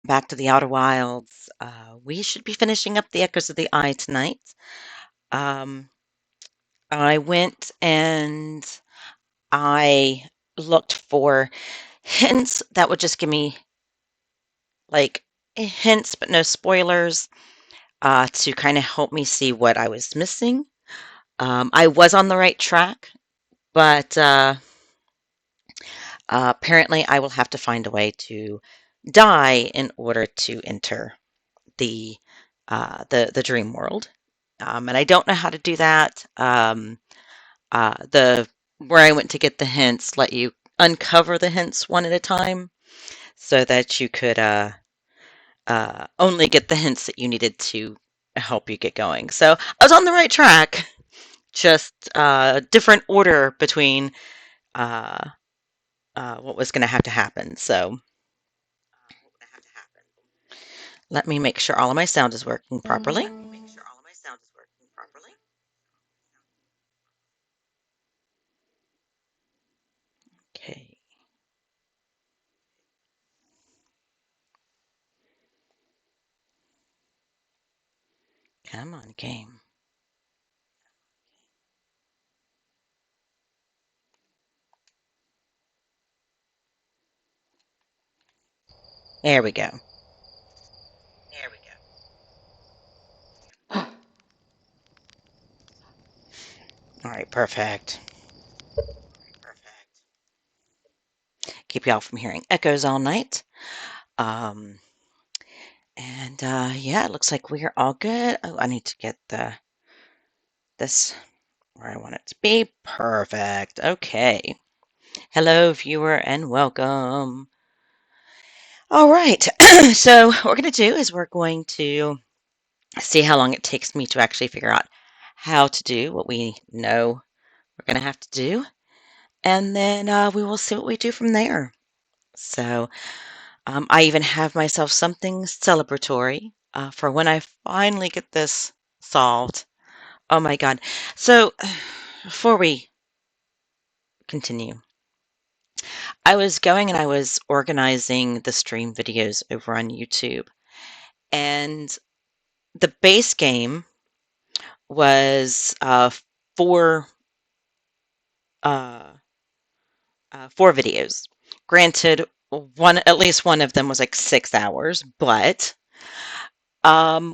back to the Outer Wilds. We should be finishing up the Echoes of the Eye tonight. Um, I went and I looked for hints that would just give me like hints, but no spoilers, to kind of help me see what I was missing. I was on the right track, but apparently I will have to find a way to die in order to enter the the dream world. And I don't know how to do that. The Where I went to get the hints let you uncover the hints one at a time, so that you could only get the hints that you needed to help you get going. So I was on the right track, just different order between uh, what was going to have to happen. So let me make sure all of my sound is working properly. Okay, come on, game. There we go. All right, perfect. Keep y'all from hearing echoes all night. Um, and yeah, it looks like we are all good. Oh, I need to get this where I want it to be. Perfect. Okay. Hello, viewer, and welcome. All right. So what we're going to do is we're going to see how long it takes me to actually figure out how to do what we know we're going to have to do, and then we will see what we do from there. So I even have myself something celebratory for when I finally get this solved. Oh my God. So before we continue, I was going and I was organizing the stream videos over on YouTube, and the base game was four uh, four videos. Granted, one at least one of them was like 6 hours, but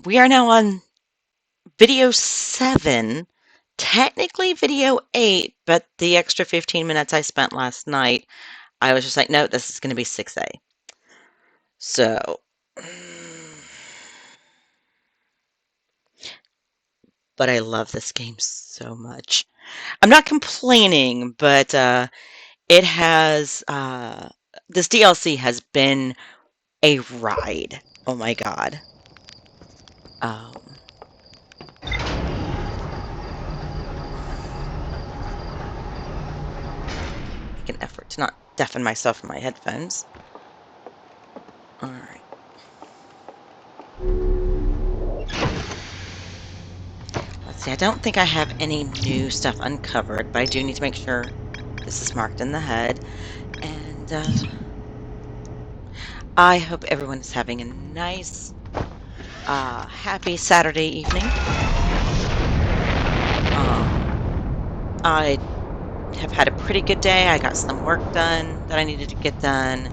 we are now on video 7, technically video 8, but the extra 15 minutes I spent last night, I was just like, no, this is going to be 6A. So, but I love this game so much. I'm not complaining, but it has, this DLC has been a ride. Oh my God. Um, make an effort to not deafen myself in my headphones. All right. Let's see. I don't think I have any new stuff uncovered, but I do need to make sure this is marked in the head. And I hope everyone is having a nice, happy Saturday evening. I have had a pretty good day. I got some work done that I needed to get done.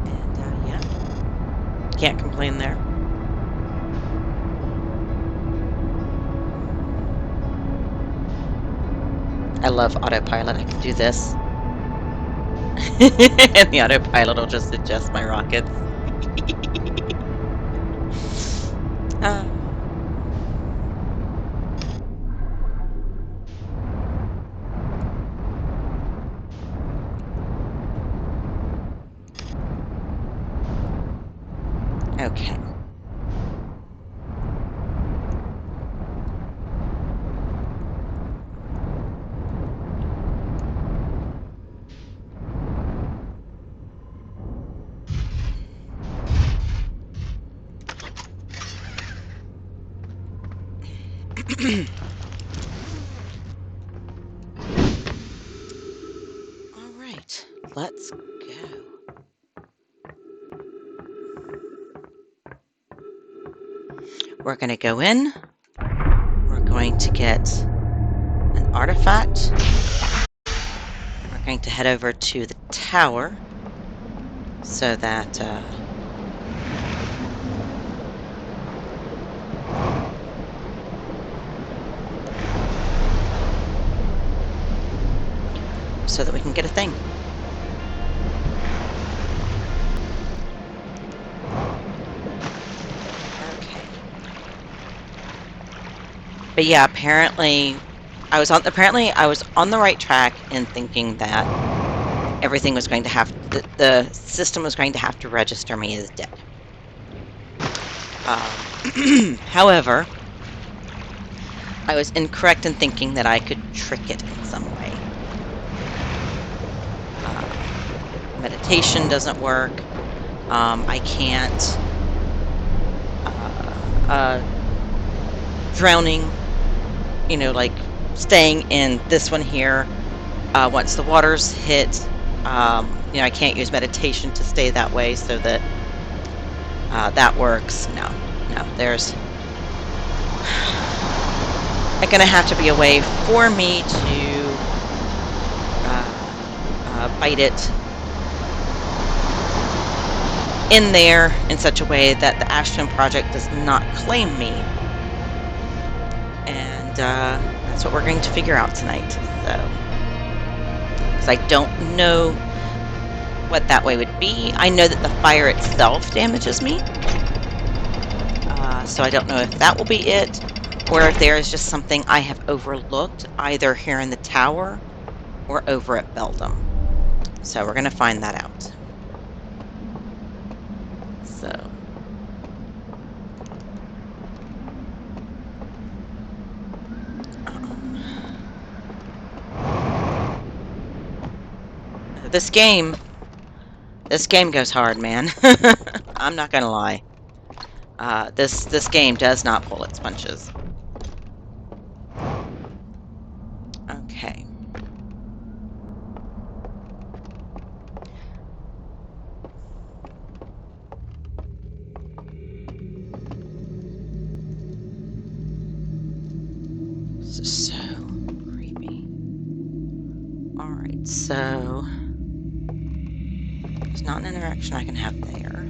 And yeah, can't complain there. I love autopilot. I can do this. And the autopilot will just adjust my rockets. uh, okay. All right, let's go. We're going to go in. We're going to get an artifact. We're going to head over to the tower so that we can get a thing. Okay. But yeah, apparently I was on the right track in thinking that everything was going to have the system was going to have to register me as dead. However, I was incorrect in thinking that I could trick it in some way. Meditation doesn't work. I can't. Drowning, like staying in this one here. Once the water's hit, I can't use meditation to stay that way so that that works. No, there's going to have to be a way for me to bite it in there in such a way that the Ashton Project does not claim me. And that's what we're going to figure out tonight. So, because I don't know what that way would be. I know that the fire itself damages me. So I don't know if that will be it, or if there is just something I have overlooked, either here in the tower or over at Beldam. So we're going to find that out. So. This game goes hard, man. I'm not going to lie. This game does not pull its punches. Okay. This is so creepy. Alright, so there's not an interaction I can have there.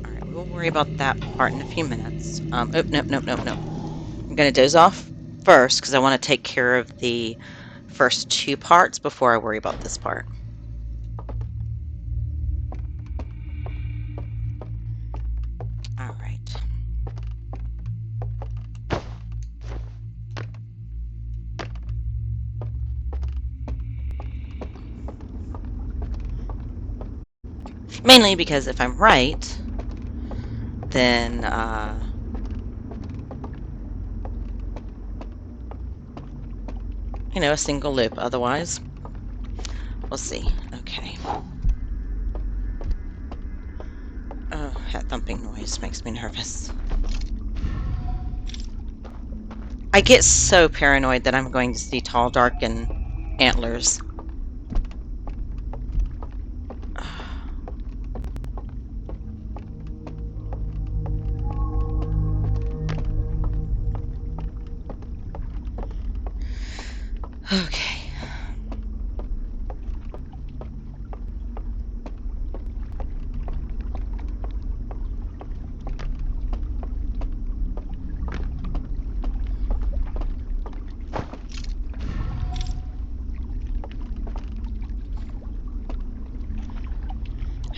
Alright, we'll worry about that part in a few minutes. Oh, nope. I'm going to doze off first because I want to take care of the first two parts before I worry about this part. All right. Mainly because if I'm right, then a single loop. Otherwise, we'll see. Okay. Oh, that thumping noise makes me nervous. I get so paranoid that I'm going to see tall, dark, and antlers. Okay.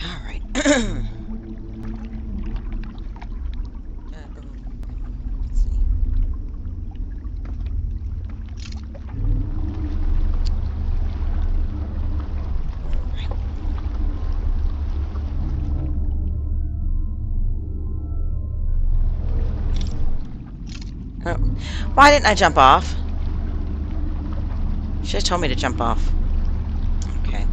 All right. Let's see. Oh. Why didn't I jump off? Should have told me to jump off. Okay.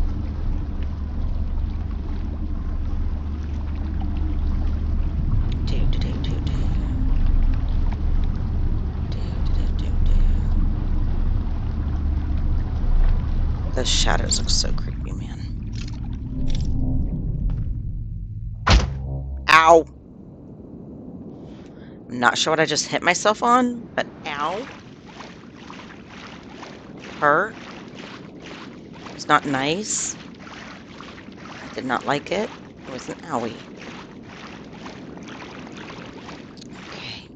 Those shadows look so creepy, man. Ow! I'm not sure what I just hit myself on, but ow. Hurt. It's not nice. I did not like it. It was an owie. Okay.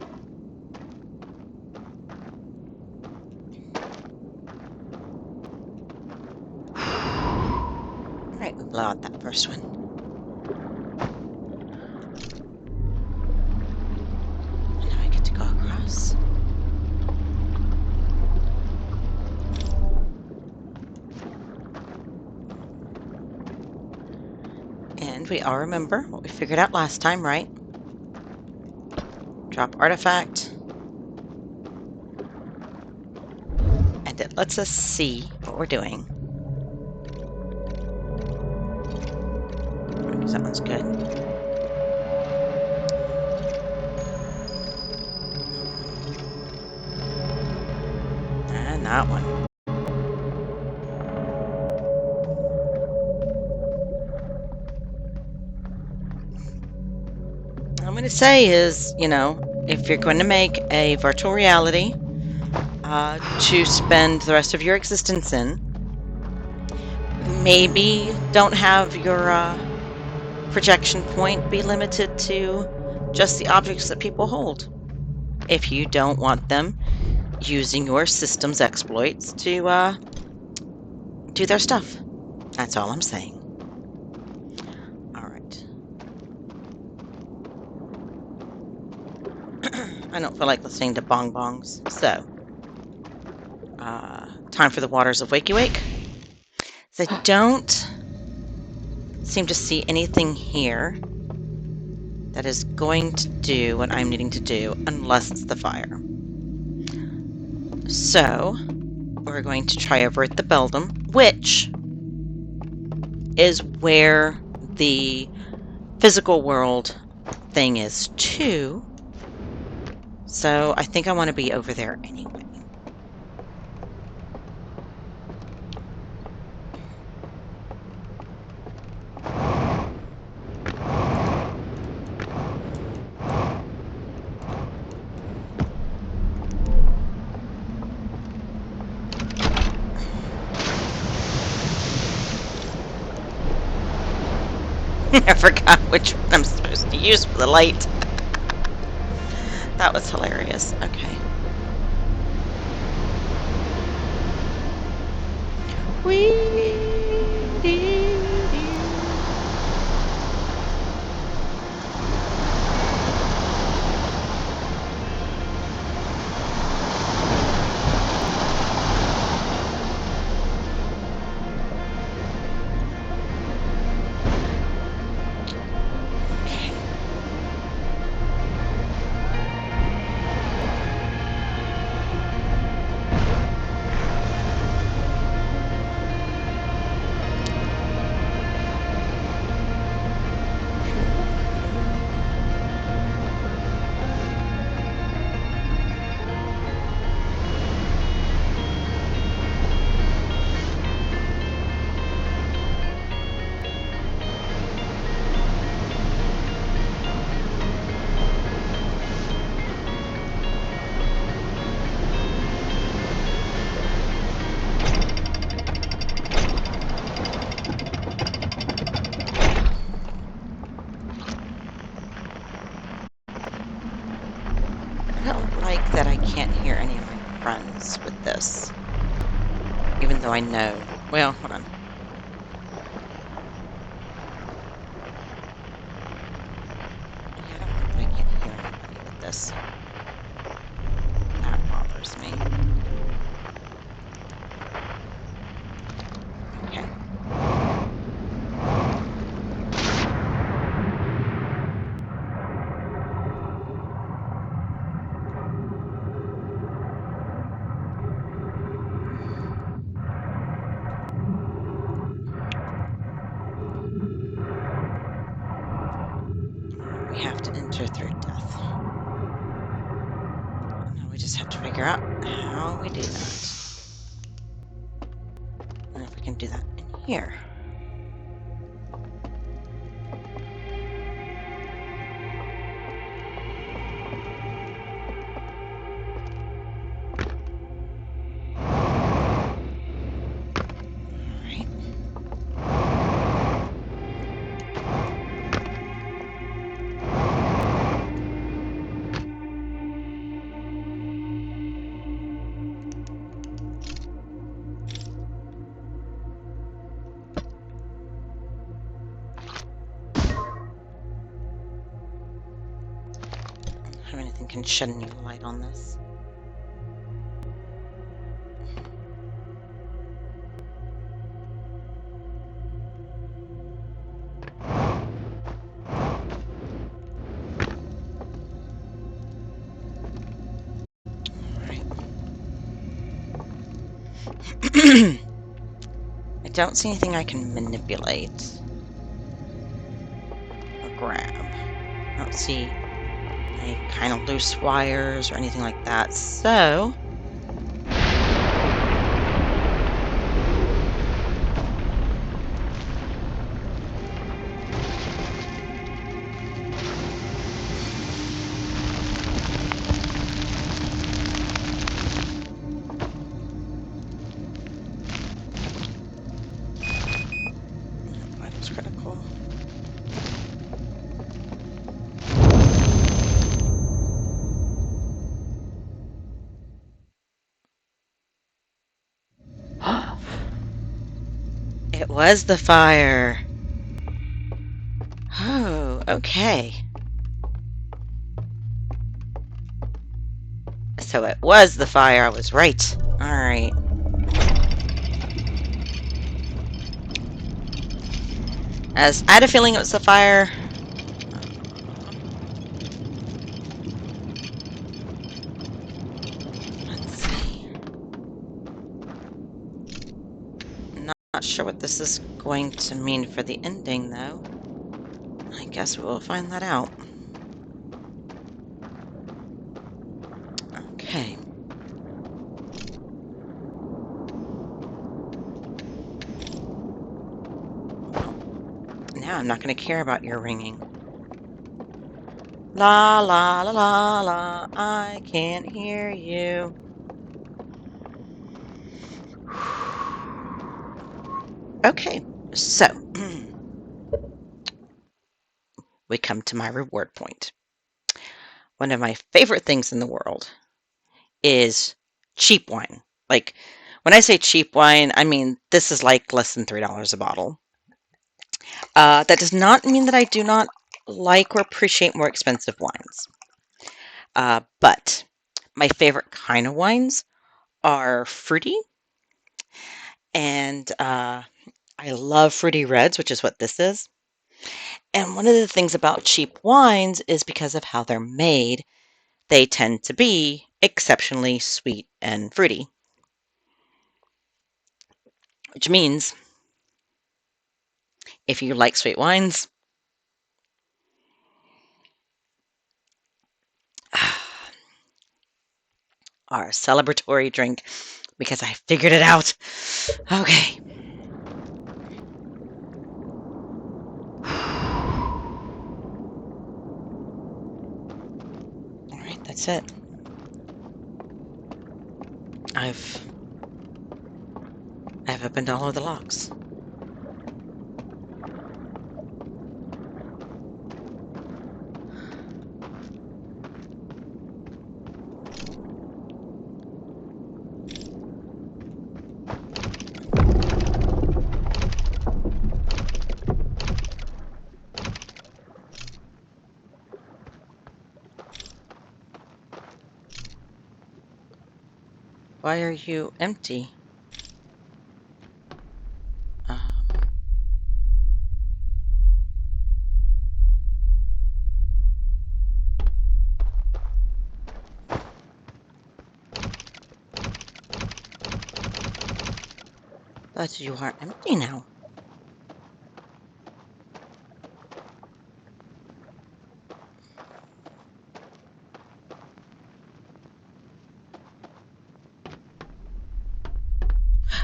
Alright, we blow out that first one. And now I get to go across. And we all remember what we figured out last time, right? Drop artifact. And it lets us see what we're doing. That one's good. And that one. What I'm going to say is, you know, if you're going to make a virtual reality to spend the rest of your existence in, maybe don't have your projection point be limited to just the objects that people hold. If you don't want them using your system's exploits to do their stuff. That's all I'm saying. All right. I don't feel like listening to bong bongs, so time for the waters of Wakey Wake. So I don't seem to see anything here that is going to do what I'm needing to do unless it's the fire. So we're going to try over at the Beldam, which is where the physical world thing is too. So I think I want to be over there anyway. I forgot which one I'm supposed to use for the light. That was hilarious. Okay. I don't like that I can't hear any of my friends with this. Even though I know. Well, hold on. Yeah, I don't like that I can't hear anybody with this. That bothers me. Okay. We have to enter through death. Now we just have to figure out how we do that. And if we can do that in here. Have anything can shed any light on this. I don't see anything I can manipulate or grab. I don't see any kind of loose wires or anything like that, so vitals critical. It was the fire. Oh, okay. So it was the fire. I was right. All right. As I had a feeling it was the fire. Let's see. Not sure what this is going to mean for the ending, though. I guess we'll find that out. Okay. Now I'm not going to care about your ringing. La la la la la, I can't hear you. Okay, so we come to my reward point. One of my favorite things in the world is cheap wine. Like, when I say cheap wine, I mean this is like less than $3 a bottle. That does not mean that I do not like or appreciate more expensive wines. But my favorite kind of wines are fruity, and I love fruity reds, which is what this is. And one of the things about cheap wines is because of how they're made, they tend to be exceptionally sweet and fruity, which means if you like sweet wines, our celebratory drink, because I figured it out. Okay. All right, that's it. I've opened all of the locks. Why are you empty? Um, but you are empty now.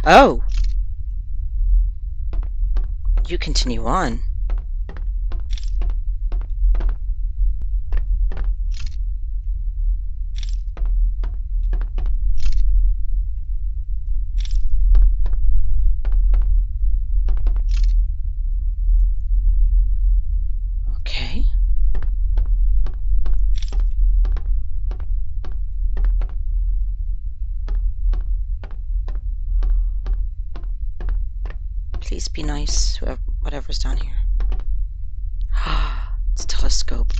Oh, you continue on. Okay. Please be nice, whatever's down here. It's a telescope.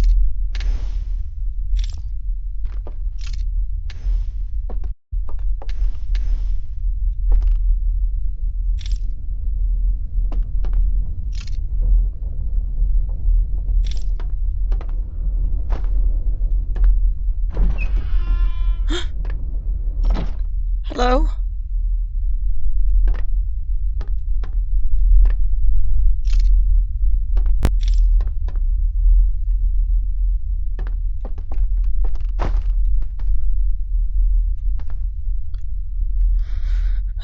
Hello?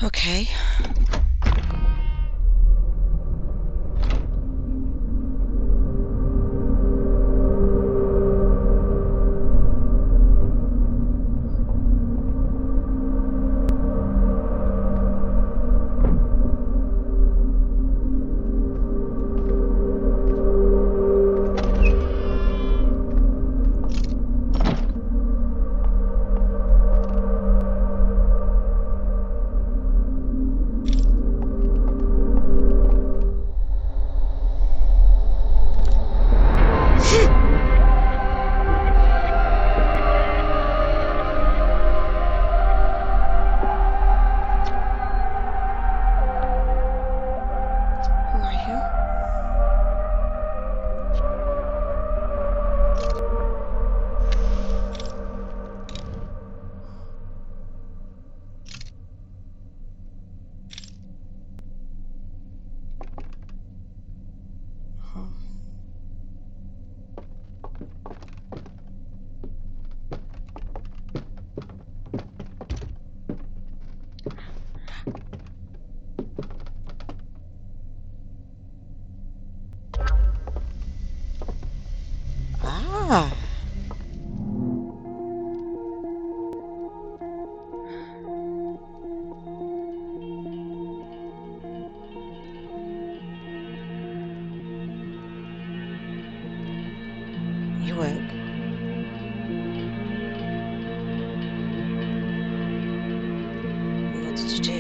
Okay. Who are you? Ah. You woke. What did you do?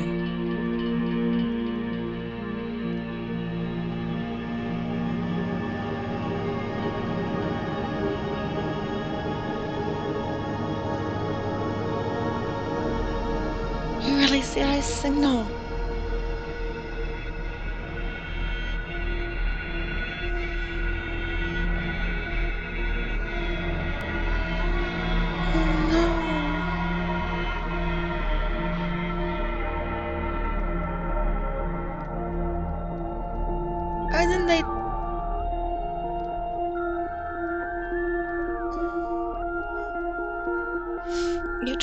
You released the ice signal. Oh no. And then you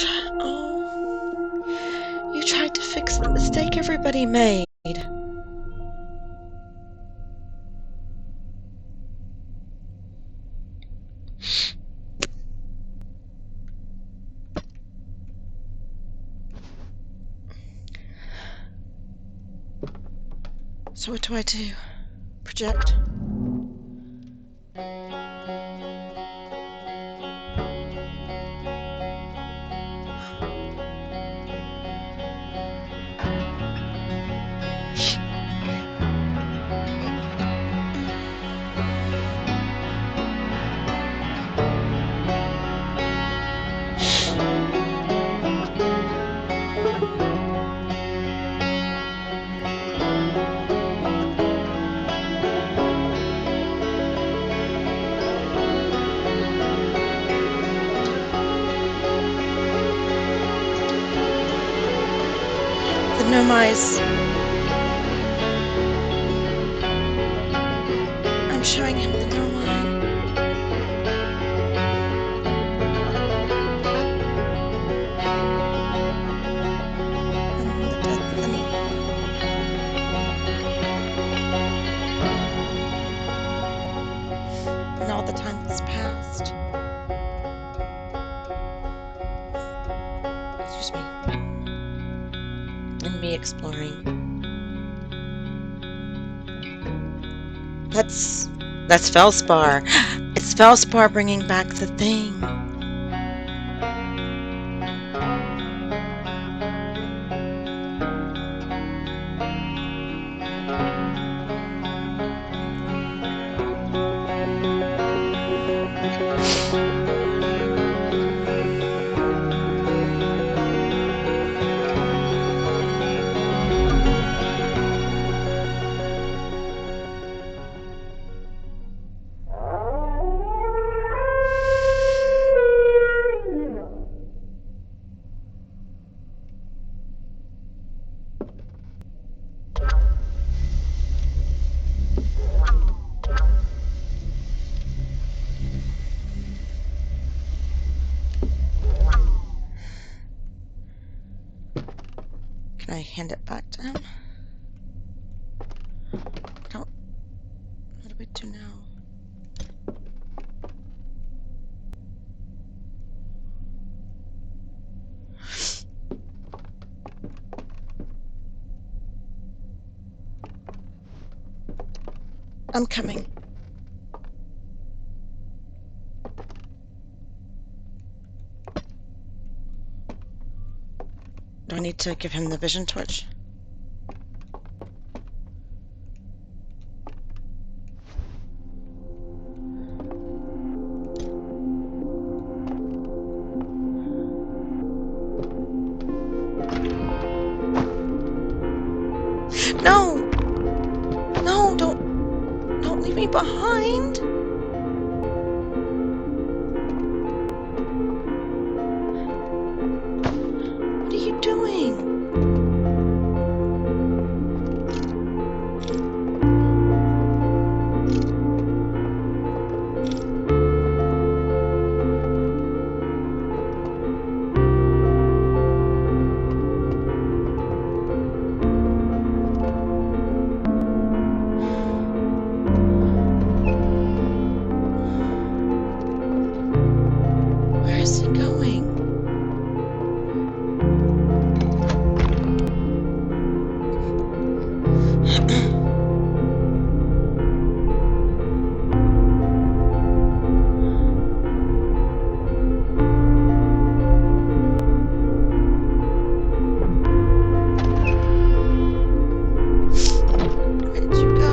tried to fix the mistake everybody made. So what do I do? Project? The gnome eyes. I'm showing him the gnome eye. And Excuse me. And me exploring. That's Felspar. It's Felspar bringing back the thing. Can I hand it back to him? Don't. What do we do now? I'm coming. Do I need to give him the vision torch? No! No, don't leave me behind! What are you doing? Where is he going? Where did you go?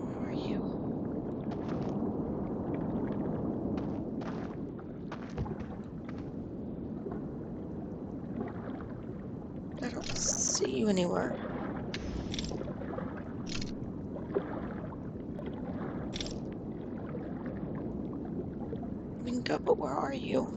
Where are you? I don't see you anywhere. We can go, but where are you?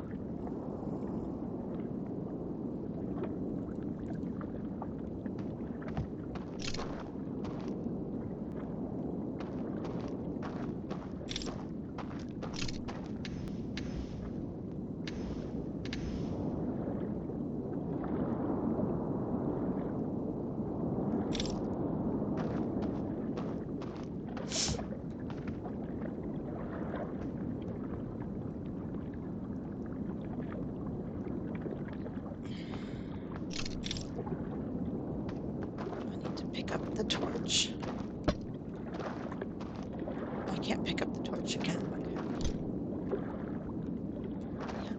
I need to pick up the torch. I can't pick up the torch again. Okay. Yeah.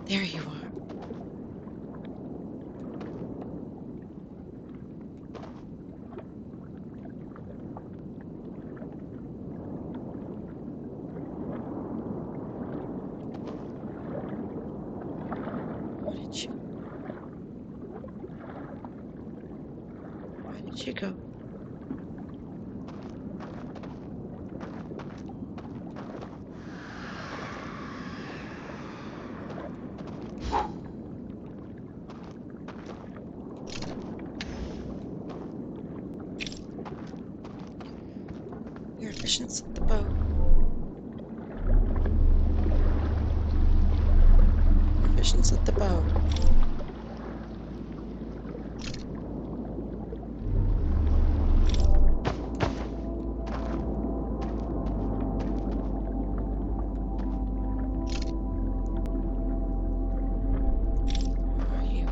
There you are. Where'd you go? Your vision's at the boat. Your vision's at the boat. Where are you?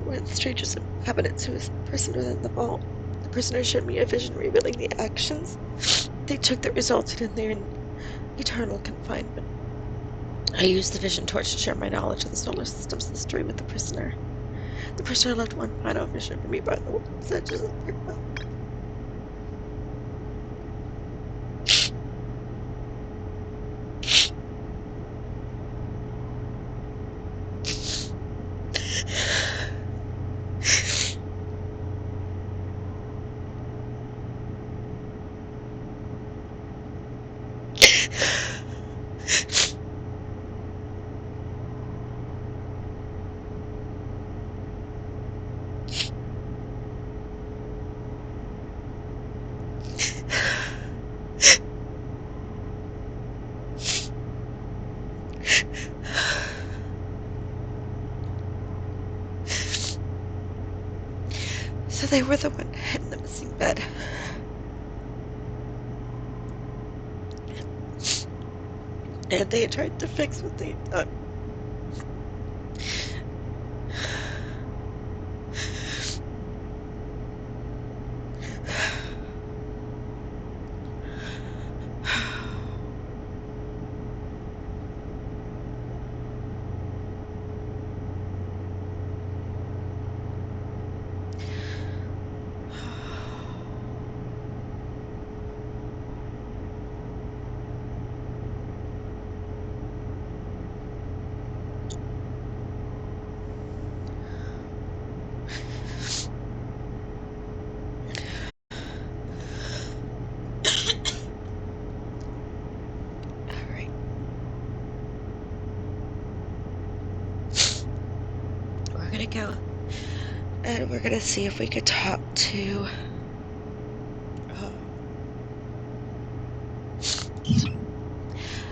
One of the strangers inhabitants who is imprisoned within the vault. The prisoner showed me a vision revealing the actions they took that resulted in their eternal confinement. I used the vision torch to share my knowledge of the solar system's history with the prisoner. The prisoner left one final vision for me by the world's edges of their mouth. So they were the one in the missing bed. And they had tried to fix what they had done. Alright. We're gonna go and we're gonna see if we could talk to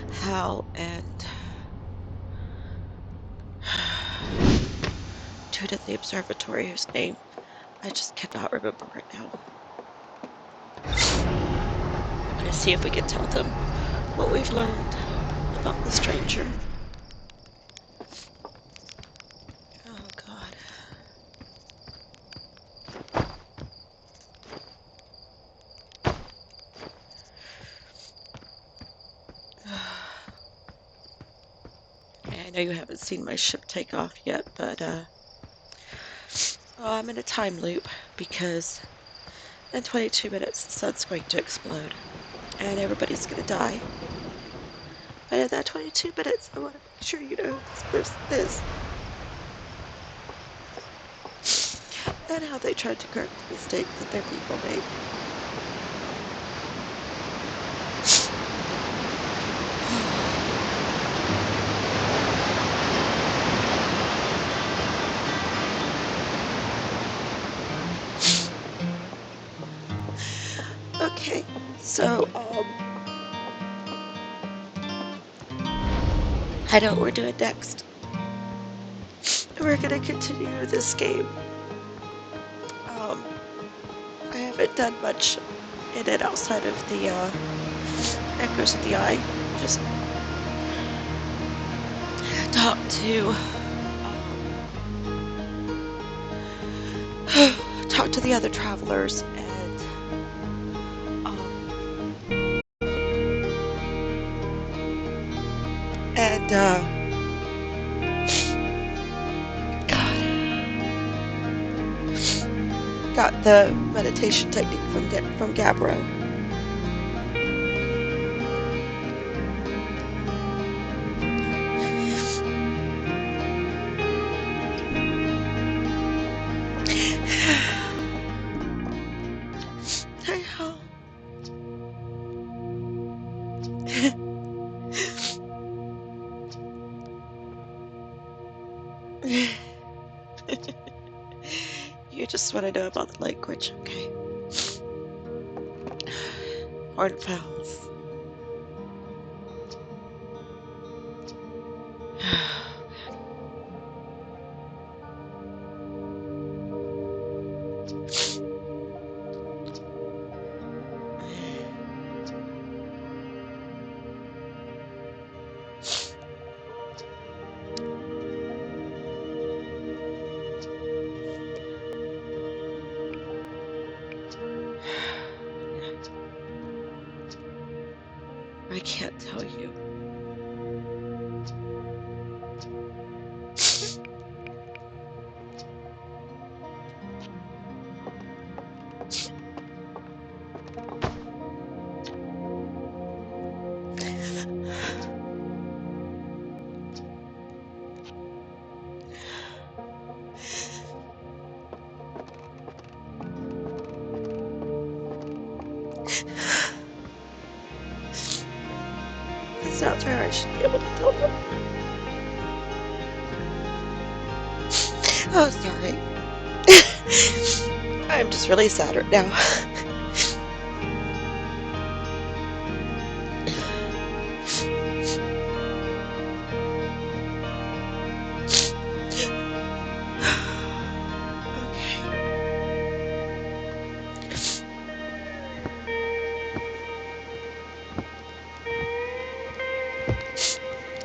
Hal and dude at the observatory whose name I just cannot remember right now. to see if we can tell them what we've learned about the stranger. Oh, God. I know you haven't seen my ship take off yet, but I'm in a time loop because in 22 minutes the sun's going to explode and everybody's going to die. But in that 22 minutes, I want to make sure you know this person is and how they tried to correct the mistakes that their people made. Okay, so, I know what we're doing next. We're gonna continue this game. I haven't done much in it outside of the, Echoes of the Eye. Just talk to, talk to the other travelers and, God, got the meditation technique from Gabbro. I hope. You just want to know about the language, okay? Horned fowls. I can't tell you. It's not fair. I should be able to tell them. Oh, sorry. I'm just really sad right now.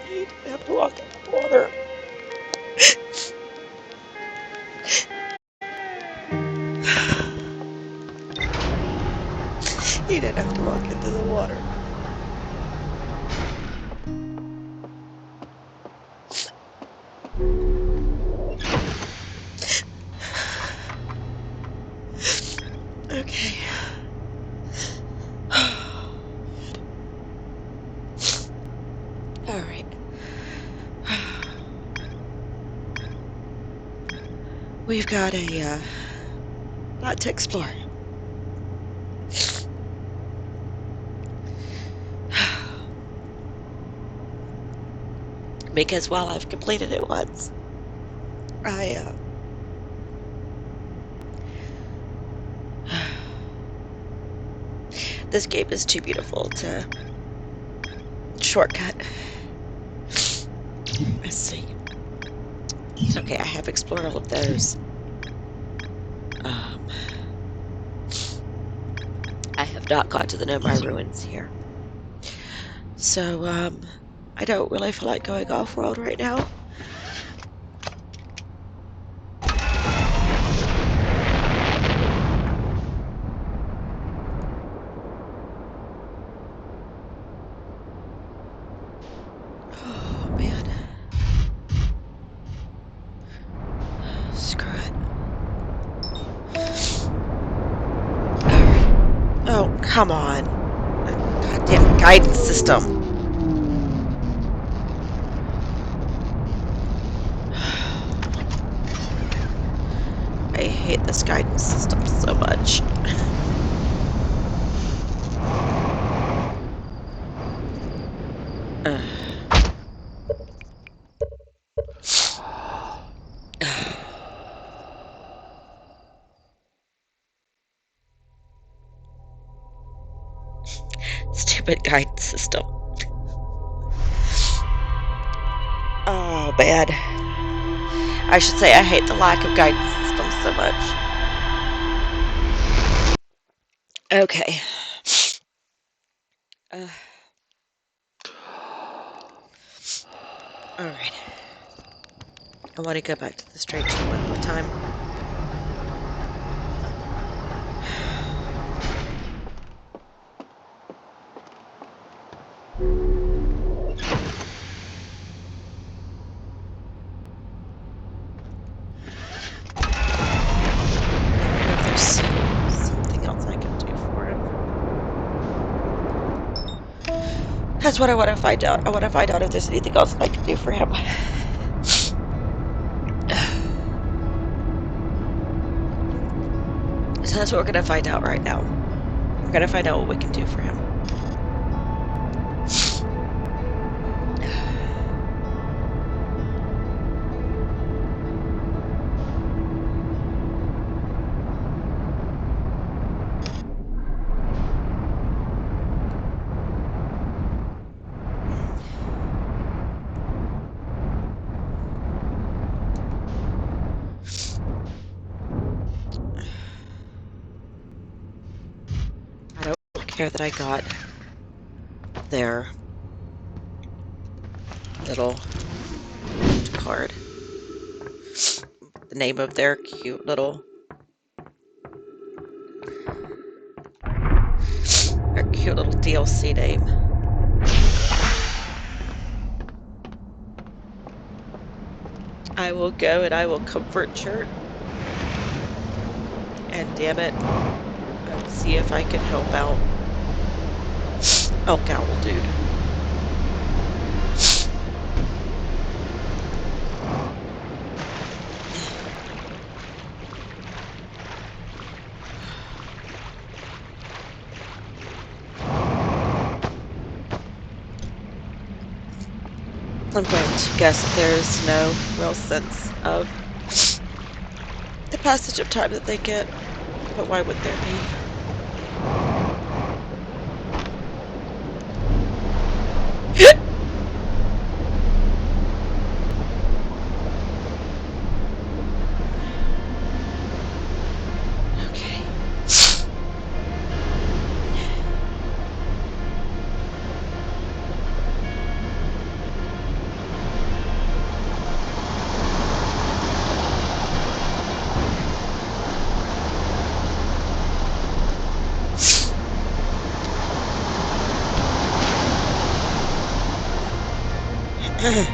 You didn't have to walk in the water. You didn't have to walk into the water. Okay. All right. We've got a lot to explore. Because while I've completed it once, I this game is too beautiful to shortcut. Let's see. Okay, I have explored all of those. I I have not got to the Know My Ruins here. So, I don't really feel like going off-world right now. Oh, man. Screw it. Alright. Oh, come on. Goddamn guidance system. I hate this guidance system so much. Stupid guidance system. Oh, bad. I should say I hate the lack of guidance system so much. Okay. Alright. I want to go back to the straight tree one more time. If there's something else I can do for him. That's what I want to find out. I want to find out if there's anything else I can do for him. So that's what we're going to find out right now. We're going to find out what we can do for him. I don't care that I got their little card. The name of their cute little DLC name. I will go and I will comfort Chert. And damn it, I will see if I can help out Elk Owl Dude. I'm going to guess that there is no real sense of the passage of time that they get, but why would there be? Okay.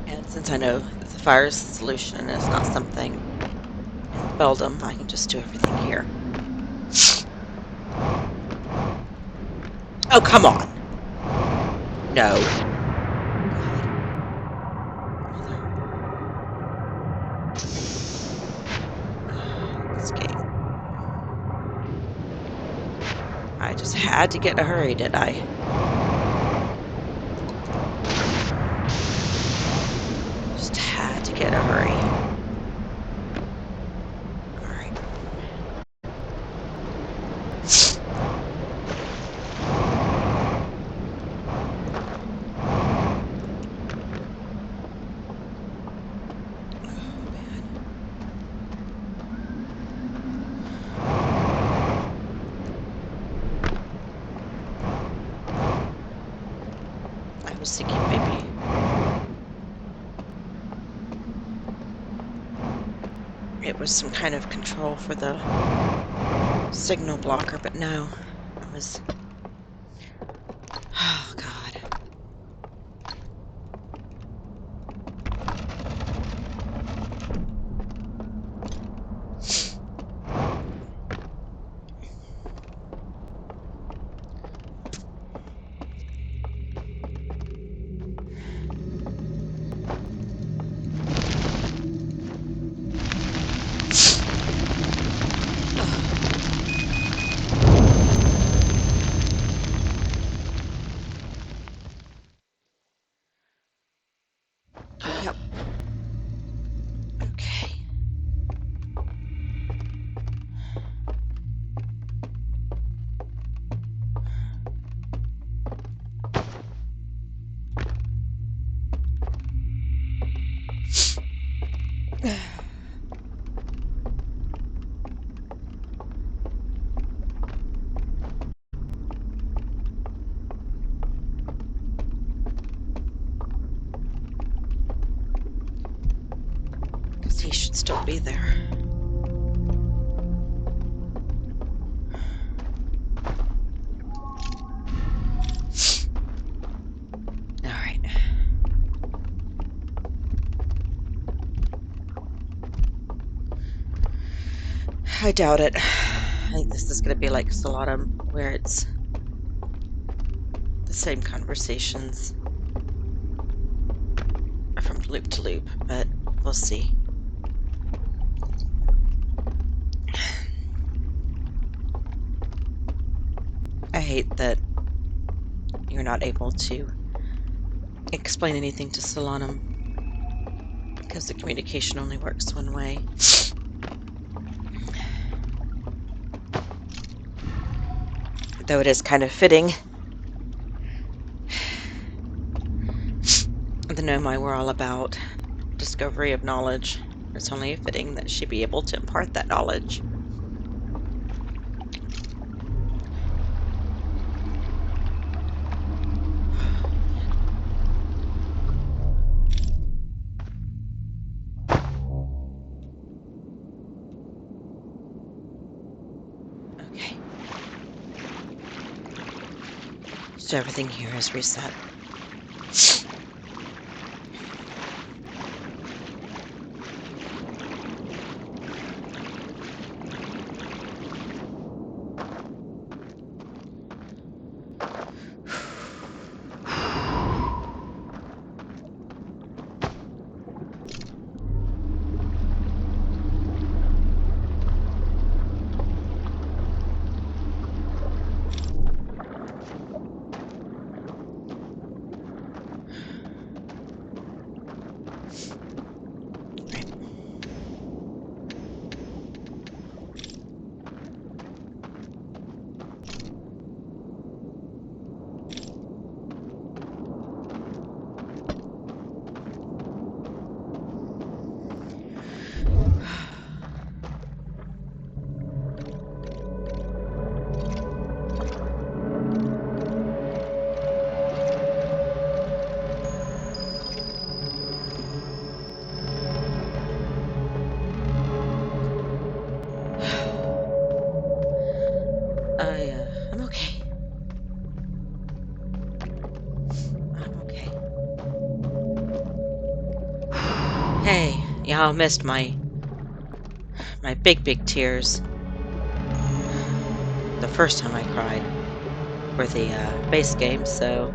And since I know that the fire solution is not something in Beldam, I can just do everything here. Oh, come on! No. This game. I just had to get in a hurry, didn't I? Just get a hurry. Alright. I was thinking maybe it was some kind of control for the signal blocker, but no, it was... Oh, God. Yep. Okay. Because he should still be there. Alright. I doubt it. I think this is going to be like Solatum, where it's the same conversations from loop to loop, but we'll see. I hate that you're not able to explain anything to Solanum because the communication only works one way. Though it is kind of fitting. The Nomai were all about discovery of knowledge. It's only fitting that she be able to impart that knowledge. Okay. So everything here is reset. I'm okay. I'm okay. Hey, y'all missed my big tears. The first time I cried for the base game, so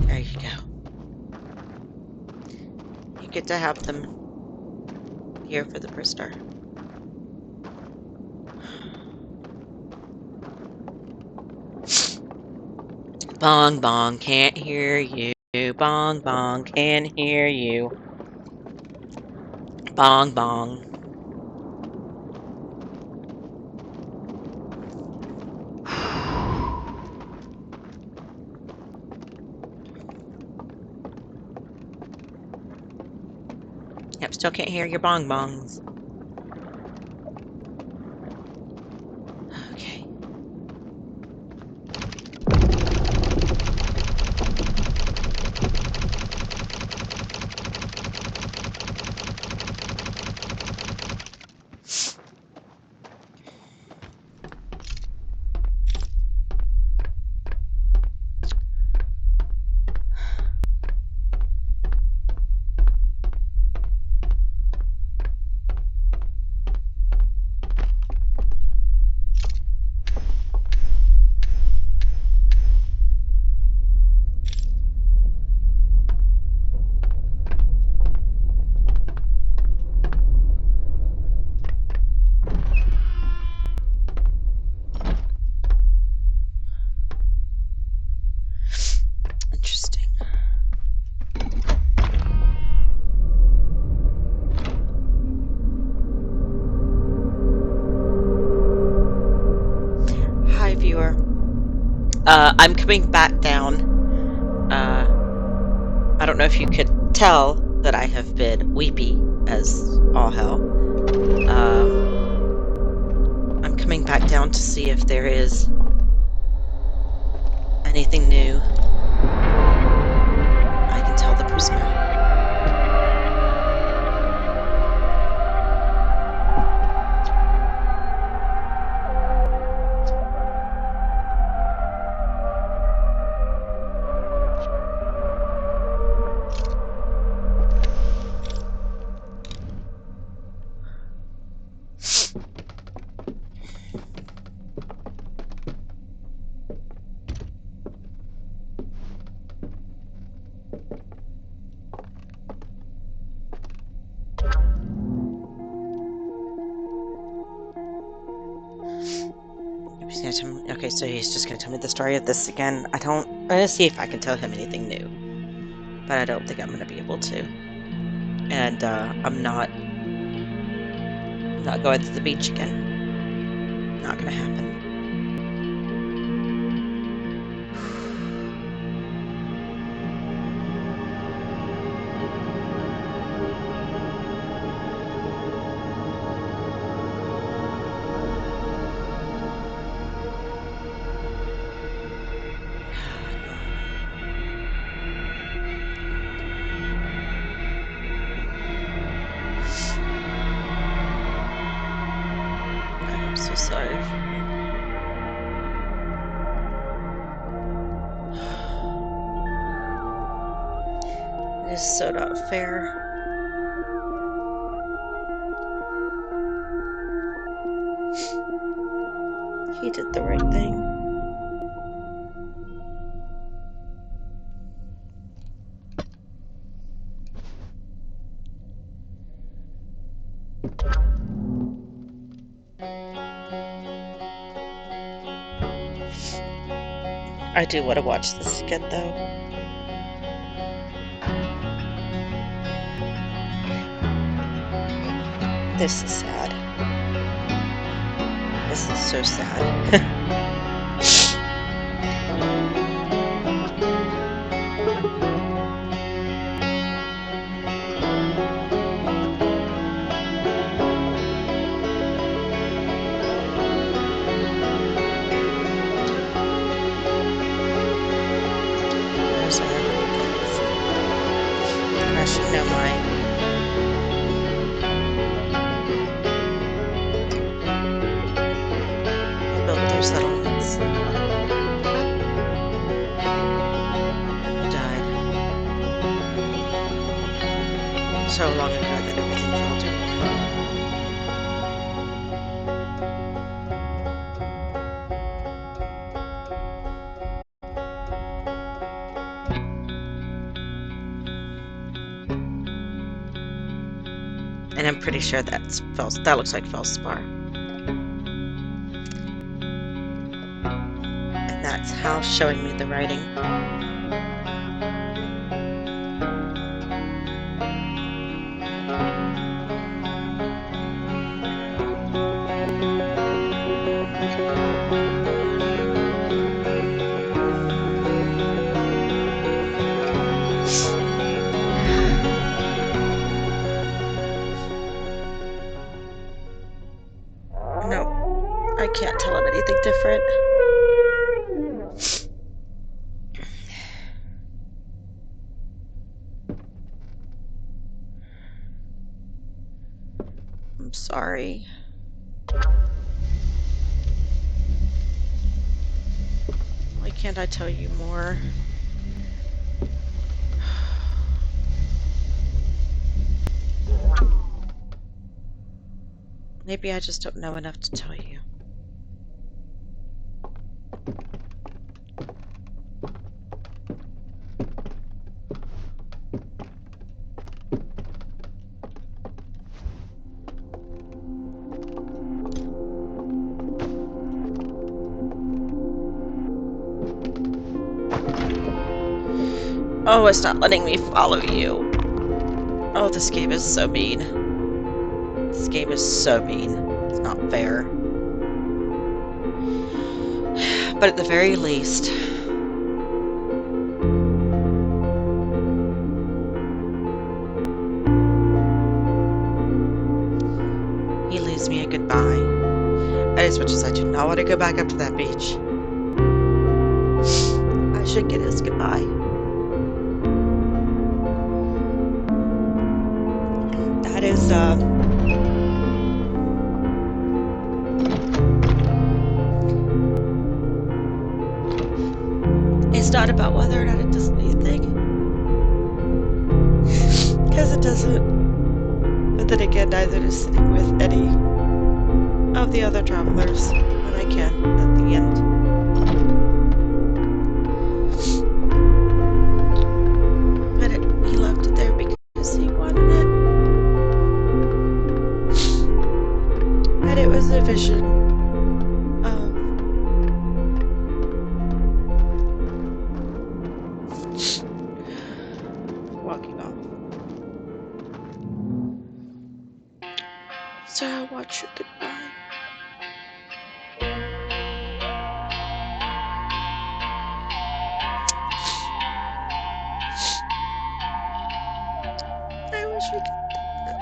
there you go. You get to have them here for the prisoner. Bong bong, can't hear you. bong bong, can hear you. Bong bong. Yep, still can't hear your bong bongs. Okay. Interesting. Hi, viewer. I'm coming back down. I don't know if you could tell that I have been weepy as all hell. I'm coming back down to see if there is anything new. I can tell the prisoner. Okay, so he's just gonna tell me the story of this again. I'm gonna see if I can tell him anything new, but I don't think I'm gonna be able to. And I'm not going to the beach again. Not gonna happen. I'm so sorry. It is so not fair. He did the right thing. I do want to watch this again, though. This is sad. This is so sad. Where's our replicants? I should know mine. They built their settlements. Died so long ago that everything fell to and I'm pretty sure that looks like Felspar. And that's Hal showing me the writing. different. I'm sorry. Why can't I tell you more? Maybe I just don't know enough to tell you. Oh, it's not letting me follow you. Oh, this game is so mean. This game is so mean. It's not fair. But at the very least, he leaves me a goodbye. And as much as I do not want to go back up to that beach, I should get his goodbye. That is, it's not about whether or not it does anything. Because it doesn't. But then again, neither does sitting with any of the other travelers when I can at the end. But he left it there because he wanted it. And it was a vision of walking off. So I watch your goodbye. I wish we could do this.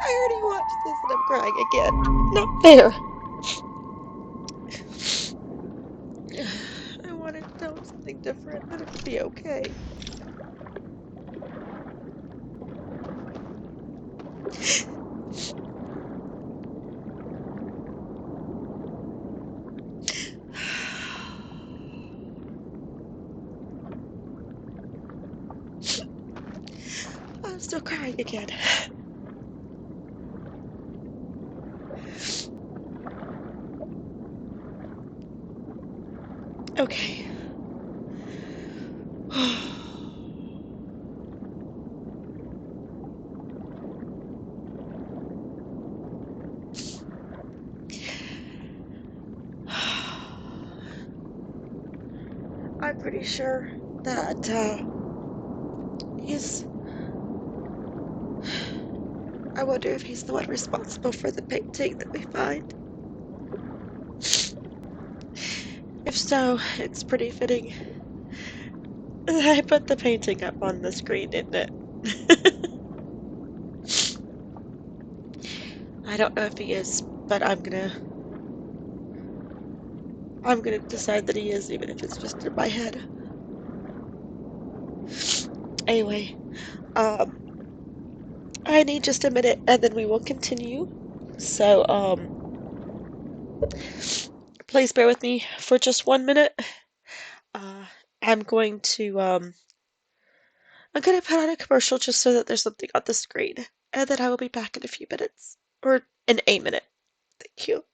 I already watched this and I'm crying again. Not fair. I wanted to tell him something different, that it would be okay. I'm still crying again. Okay. I'm pretty sure that he's. I wonder if he's the one responsible for the painting that we find. If so, it's pretty fitting that I put the painting up on the screen, isn't it? I don't know if he is, but I'm gonna decide that he is, even if it's just in my head. Anyway, um, I need just a minute and then we will continue. So, please bear with me for just 1 minute. Uh, I'm going to, I'm gonna put on a commercial just so that there's something on the screen. And then I will be back in a few minutes. Or in a minute. Thank you.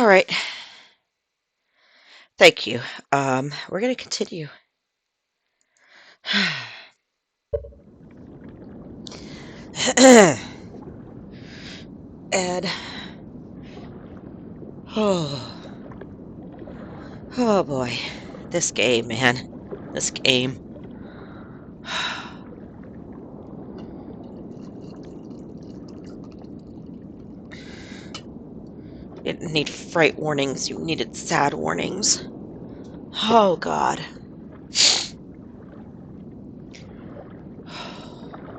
All right. Thank you. We're going to continue. And oh, oh boy, this game, man, this game. You didn't need fright warnings. You needed sad warnings. Oh God.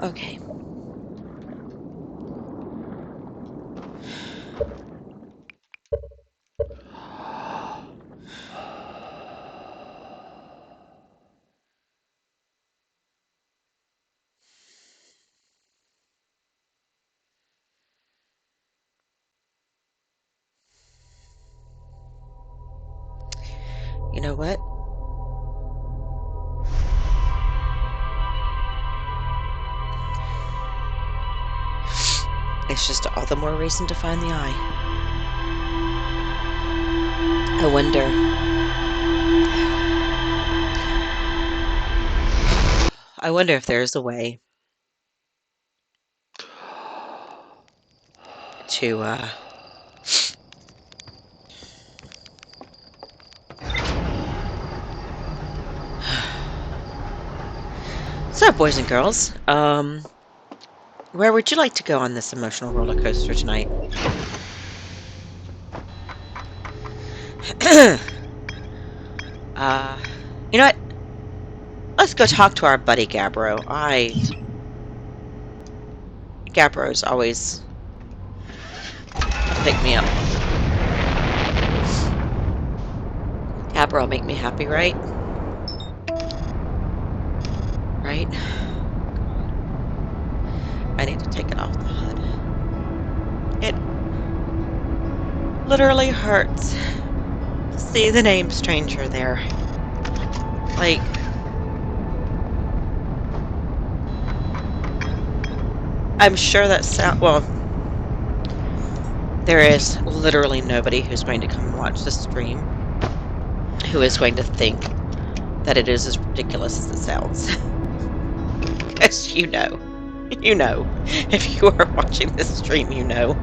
Okay. You know what? It's just all the more reason to find the eye. I wonder. I wonder if there's a way to, So, boys and girls, where would you like to go on this emotional roller coaster tonight? uh, you know what? Let's go talk to our buddy Gabbro. Gabbro's always a pick me up. Gabbro will make me happy, right? Right? I need to take it off the hood. It literally hurts to see the name stranger there. Like, I'm sure that sound. Well, there is literally nobody who's going to come and watch this stream who is going to think that it is as ridiculous as it sounds. Because you know. If you are watching this stream, you know.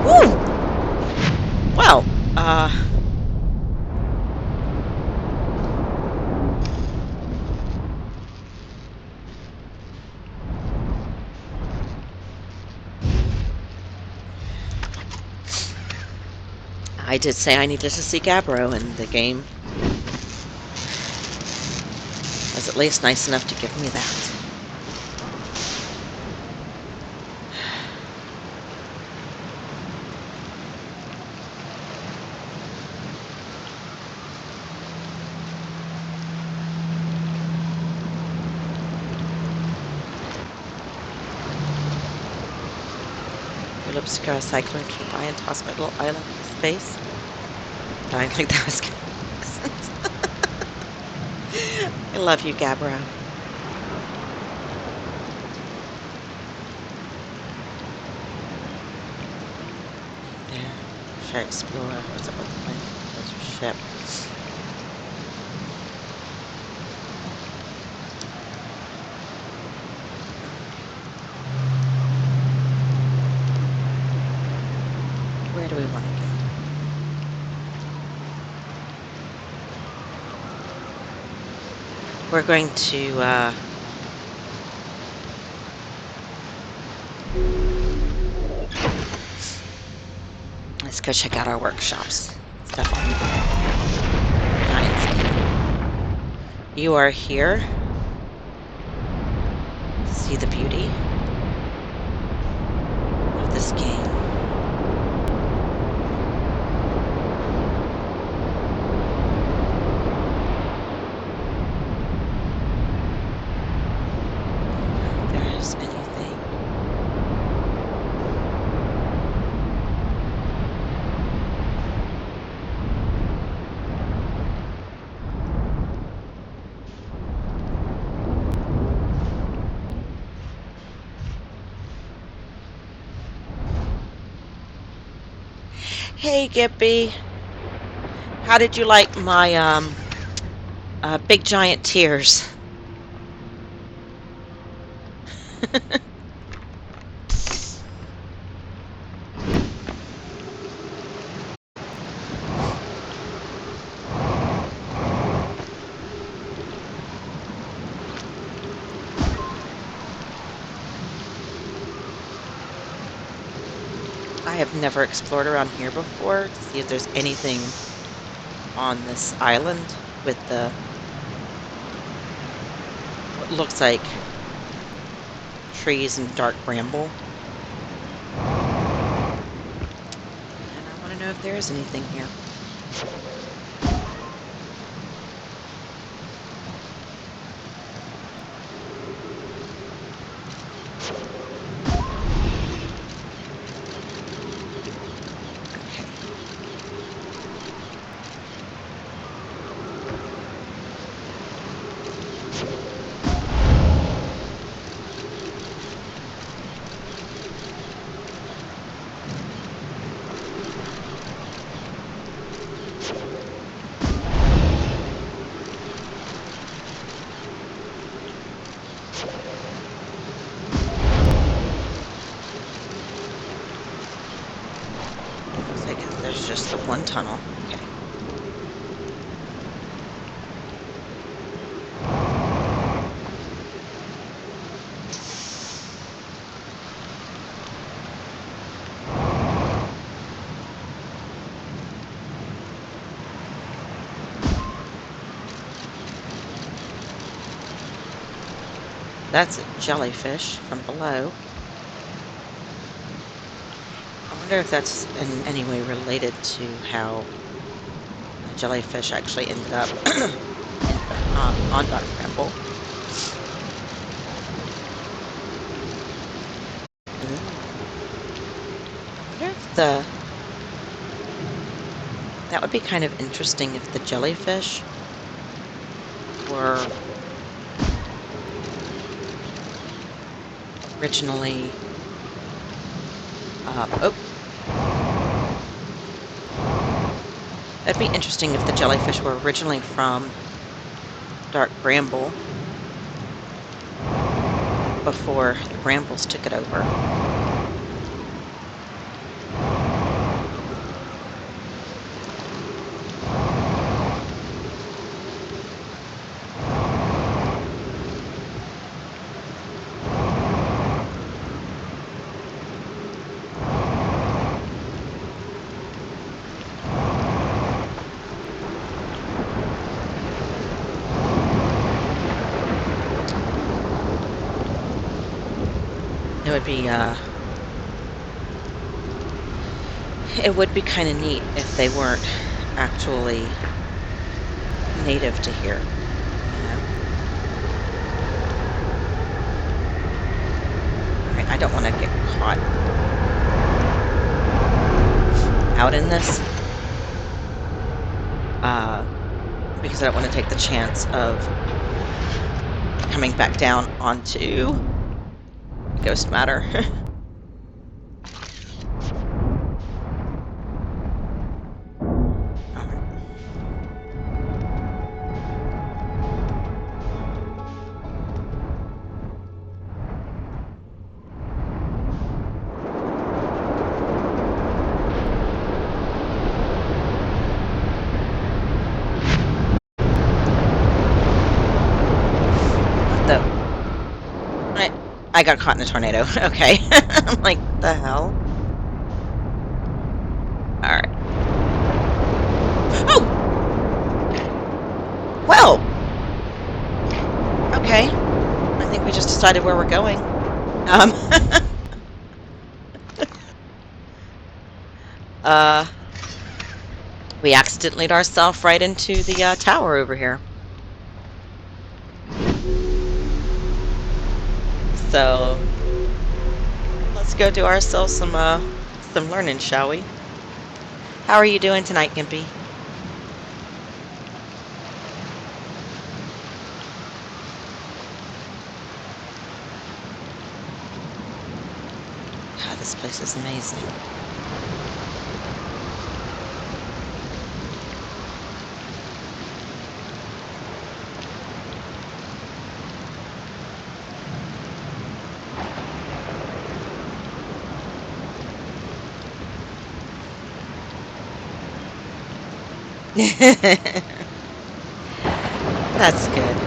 Woo! Well, I did say I needed to see Gabbro, and the game was at least nice enough to give me that. Your lips go a cyclone keep eye and toss my little island in space. I think that was good. I love you, Gabbro. There. Share Explorer. What's up with my ship? Where do we want to go? We're going to, let's go check out our workshops. Stuff on Giants. You are here. See the beauty of this game. If there's anything. Hey, Gippy. How did you like my big giant tears? I have never explored around here before to see if there's anything on this island with the what looks like trees and dark bramble. And I want to know if there is anything here. Okay. Looks like there's just the one tunnel. Okay. That's a jellyfish from below. I wonder if that's in any way related to how a jellyfish actually ended up on Dark Bramble. Ooh. I wonder if that would be kind of interesting if the jellyfish were originally, oh, it'd be interesting if the jellyfish were originally from Dark Bramble before the brambles took it over. It would be, it would be kind of neat if they weren't actually native to here, you know? All right, I don't want to get caught out in this, uh, because I don't want to take the chance of coming back down onto ghost matter. All right. What the? I got caught in a tornado. Okay. I'm like, what the hell? All right. Oh, well, okay. I think we just decided where we're going. Um, uh, we accidentally lead ourselves right into the tower over here. So let's go do ourselves some learning, shall we? How are you doing tonight, Gimpy? God, this place is amazing. That's good.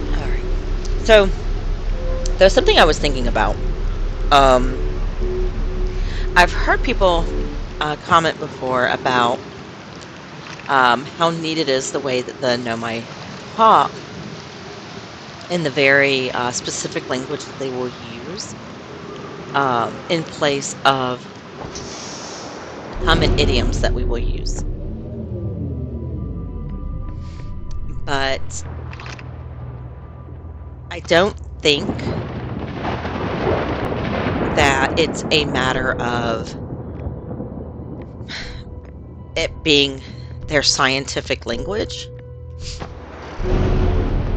All right. So there's something I was thinking about. Um, I've heard people comment before about how neat it is the way that the Nomai talk in the very specific language that they will use in place of common idioms that we will use. But I don't think that it's a matter of it being their scientific language.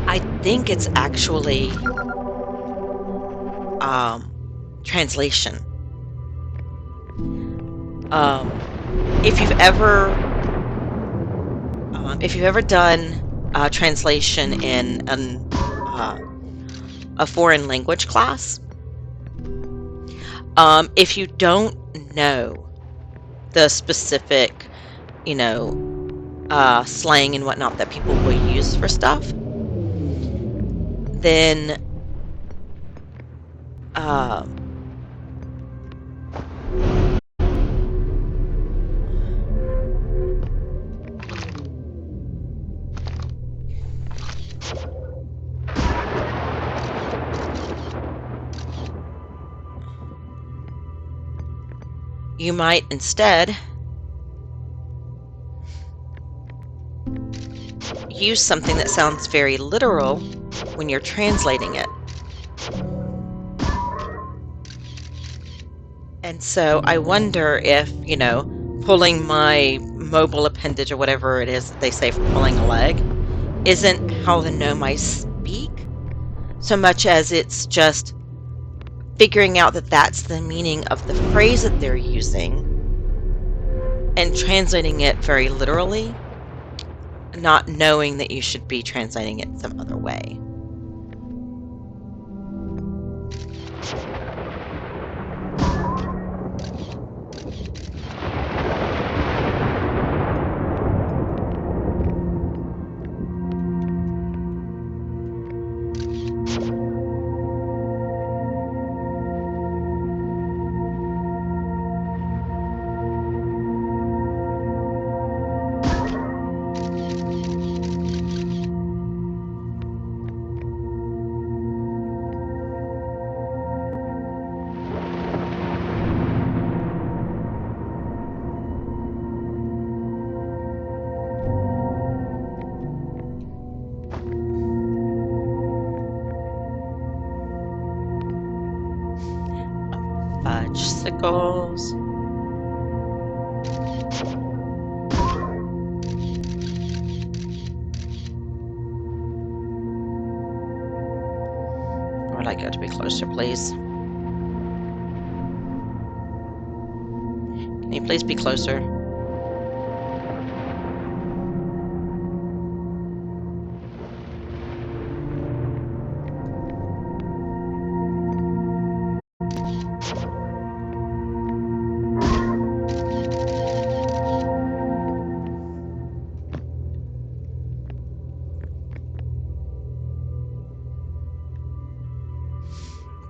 I think it's actually um, translation. Um, if you've ever if you've ever done translation in uh, a foreign language class, if you don't know the specific, you know, slang and whatnot that people will use for stuff, then um, you might instead use something that sounds very literal when you're translating it. And so I wonder if, pulling my mobile appendage or whatever it is that they say for pulling a leg isn't how the Nomai speak so much as it's just figuring out that that's the meaning of the phrase that they're using and translating it very literally, not knowing that you should be translating it some other way. Fudge sickles. I'd like it to be closer, please. Can you please be closer?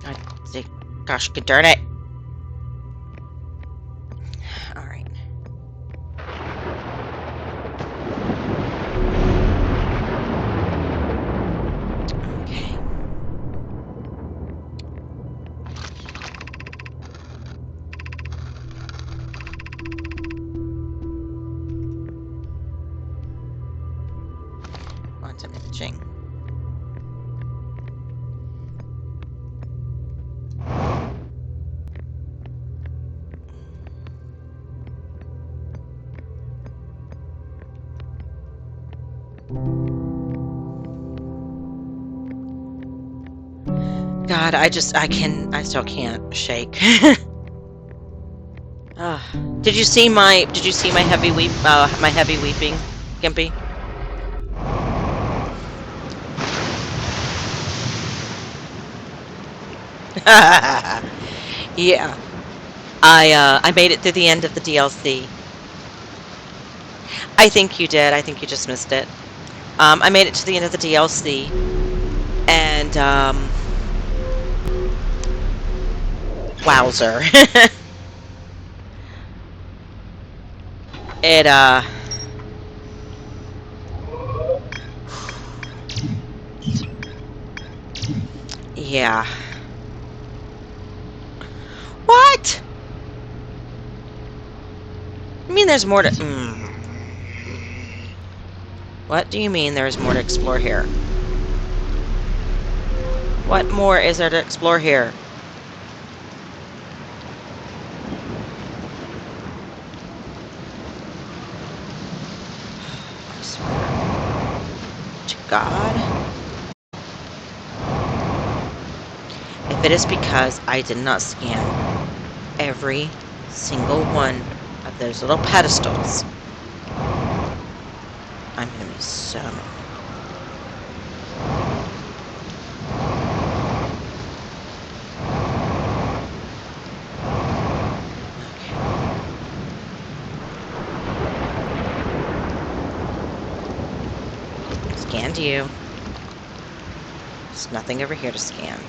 God, gosh, darn it. All right. Okay. Quantum imaging. God, I still can't shake. Did you see my my heavy weeping, Gimpy? Yeah. I made it through the end of the DLC. I think you did. I think you just missed it. I made it to the end of the DLC, and wowzer. It yeah. What? I mean, there's more to. What do you mean there's more to explore here? What more is there to explore here? I swear to God. If it is because I did not scan every single one of those little pedestals, I'm gonna be so mad. Okay. Scanned you. There's nothing over here to scan.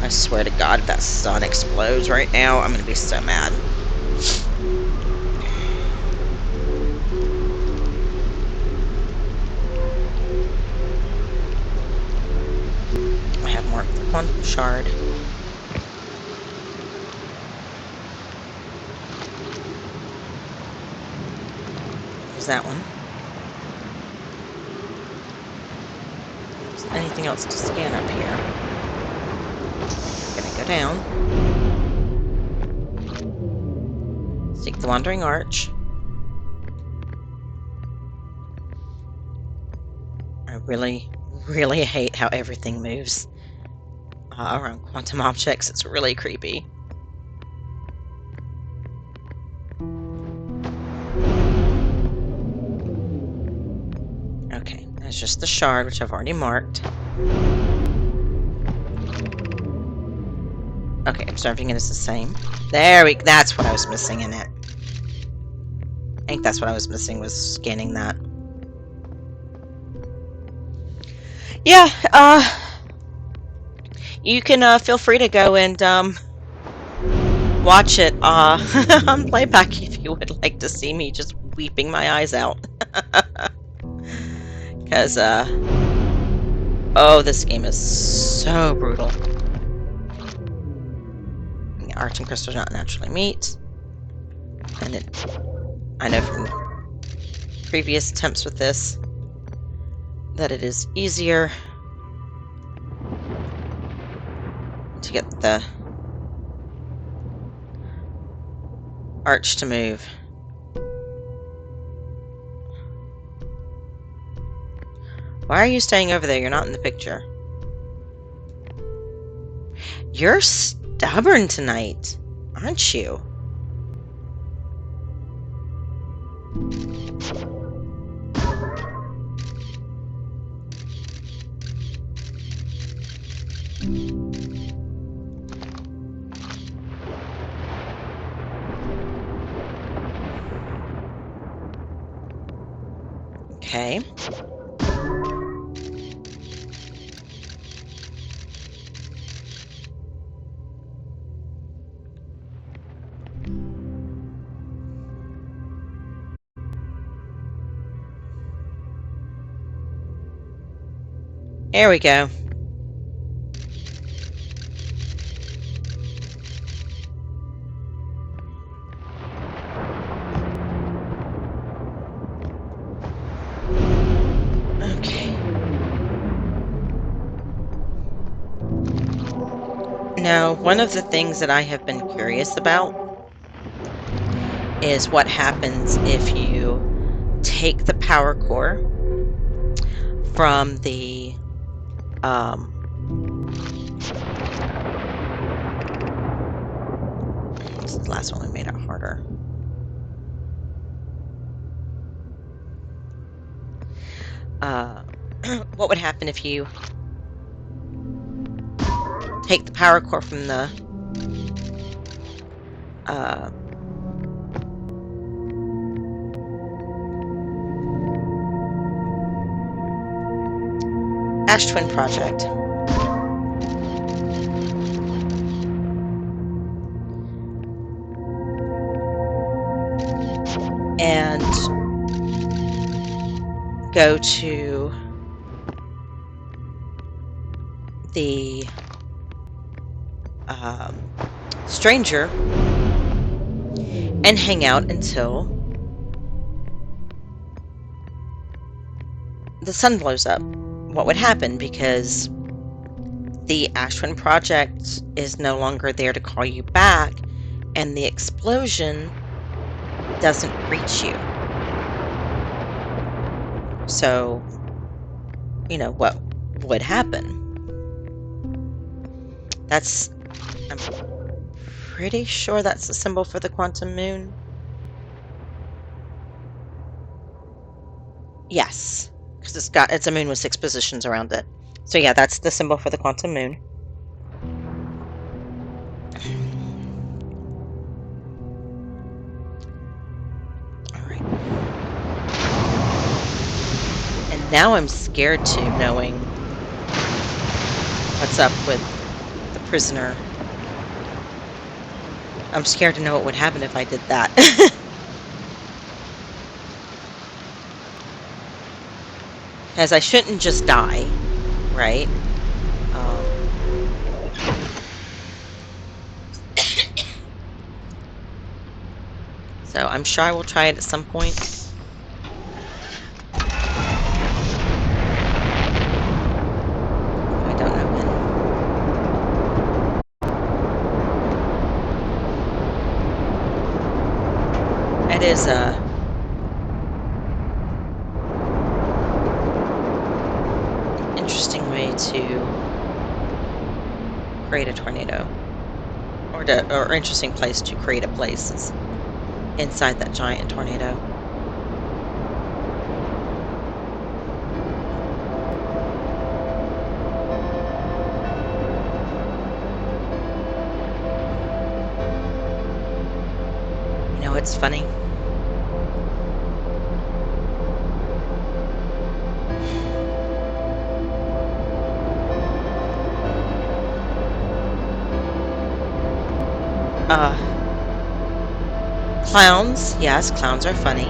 I swear to God, if that sun explodes right now, I'm gonna be so mad. I have marked the quantum shard. There's that one. There's anything else to scan up here. I'm gonna go down. Seek the Wandering Arch. I really, really hate how everything moves around quantum objects. It's really creepy. Okay, that's just the shard, which I've already marked. Okay, observing it is the same. That's what I was missing in it. I think that's what I was missing, was scanning that. Yeah, you can feel free to go and watch it on playback if you would like to see me just weeping my eyes out. Because oh, this game is so brutal. The arch and crystal do not naturally meet, and I know from previous attempts with this that it is easier to get the arch to move. Why are you staying over there? You're not in the picture. You're stubborn tonight, aren't you? Okay. There we go. Okay. Now, one of the things that I have been curious about is what happens if you take the power core from the um, So the last one we made it harder. What would happen if you take the power core from the uh, Ash Twin project and go to the stranger and hang out until the sun blows up? What would happen? Because the Ashwin project is no longer there to call you back, and the explosion doesn't reach you. So, what would happen? I'm pretty sure that's the symbol for the quantum moon. Yes, because it's a moon with 6 positions around it. So yeah, that's the symbol for the quantum moon. All right. And now I'm scared too, knowing what's up with the prisoner. I'm scared to know what would happen if I did that. As I shouldn't just die, right? So I'm sure I will try it at some point. I don't know when. It is a interesting way to create a tornado, or interesting place to create a place is inside that giant tornado. You know what's funny? Clowns, yes, clowns are funny.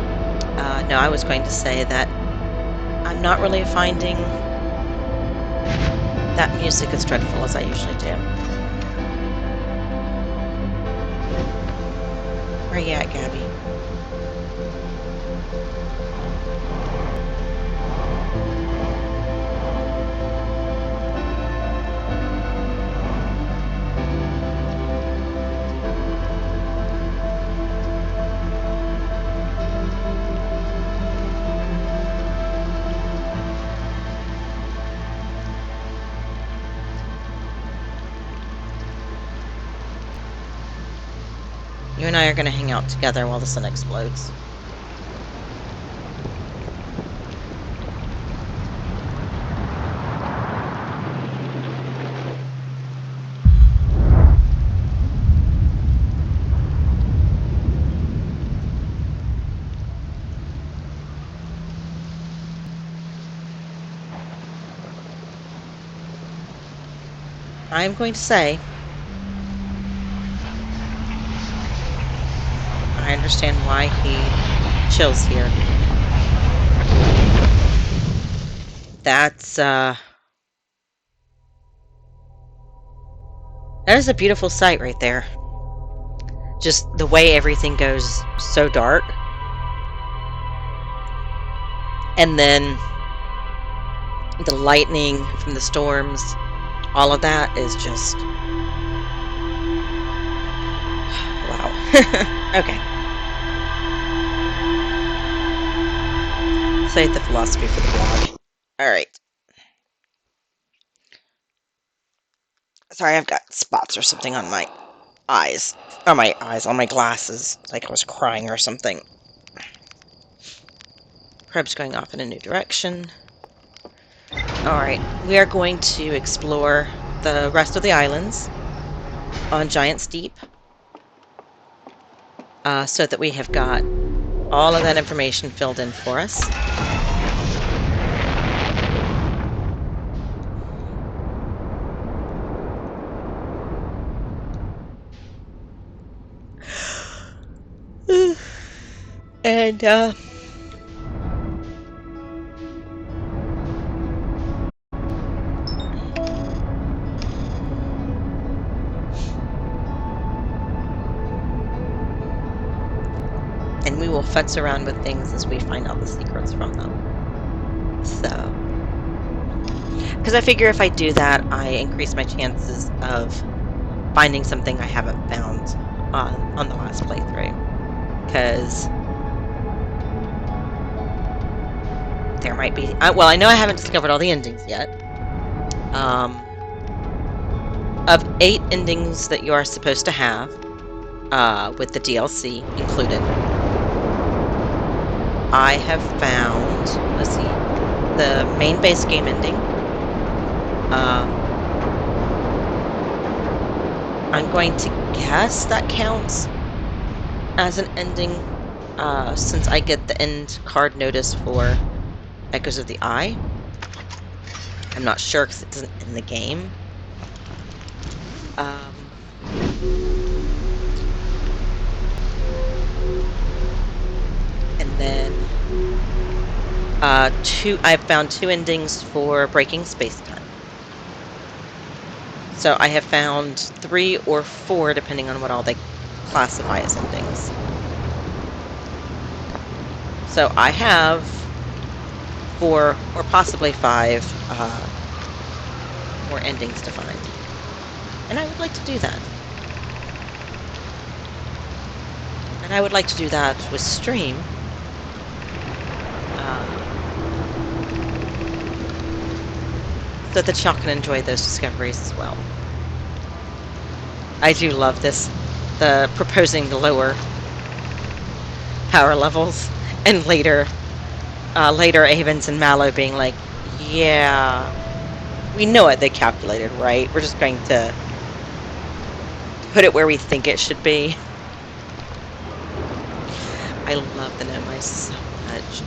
No, I was going to say that I'm not really finding that music as dreadful as I usually do. Where you at, Gabby? You and I are going to hang out together while the sun explodes. I'm going to say I understand why he chills here. That is a beautiful sight right there. Just the way everything goes so dark. And then the lightning from the storms, all of that is just wow. Okay. Save the philosophy for the blog. Alright. Sorry, I've got spots or something on my eyes, on my eyes, on my glasses, like I was crying or something. Probe's going off in a new direction. Alright, we are going to explore the rest of the islands on Giant Steep, so that we have got all of that information filled in for us. And, we will futz around with things as we find out the secrets from them. So, because I figure if I do that, I increase my chances of finding something I haven't found on the last playthrough. Because there might be... well, I know I haven't discovered all the endings yet. Of 8 endings that you are supposed to have, with the DLC included, I have found, let's see, the main base game ending. I'm going to guess that counts as an ending, since I get the end card notice for Echoes of the Eye. I'm not sure because it doesn't end the game. And then I've found 2 endings for Breaking Space-Time. So I have found 3 or 4, depending on what all they classify as endings. So I have 4 or possibly 5 more endings to find. And I would like to do that. And I would like to do that with stream. So that y'all can enjoy those discoveries as well. I do love this. The proposing the lower power levels. And later Avens and Mallow being like, yeah, we know what they calculated, right? We're just going to put it where we think it should be. I love the No Mice so much.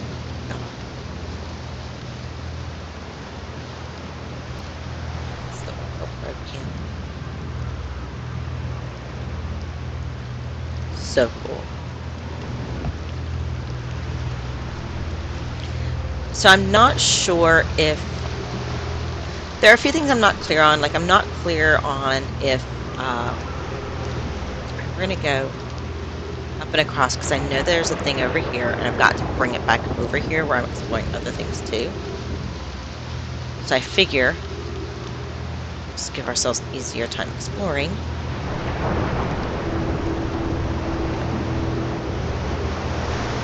It's the one broken. So cool. So I'm not sure if... There are a few things I'm not clear on. Like, I'm not clear on if... we're going to go up and across, because I know there's a thing over here, and I've got to bring it back over here where I'm exploring other things too. So I figure, just give ourselves an easier time exploring.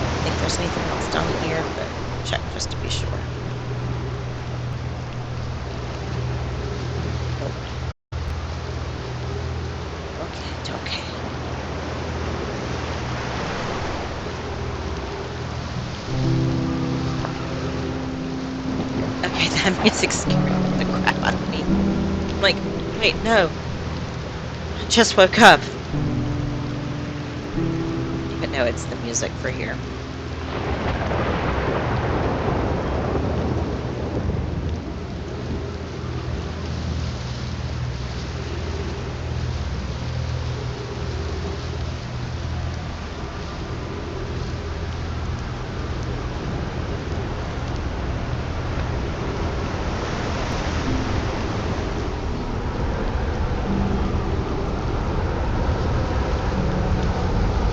I think there's anything else down here, but check just to be sure. Okay. Okay, that music scared the crap out of me. I'm like, wait, no. I just woke up. But no, it's the music for here.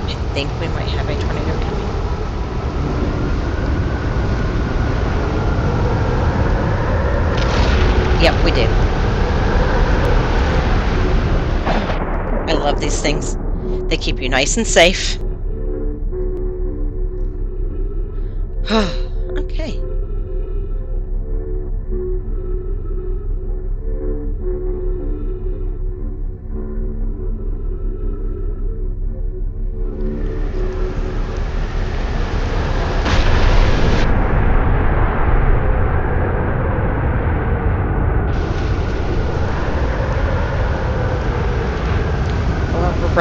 I think we might have a tornado coming. Yep, we do. I love these things. They keep you nice and safe. Okay.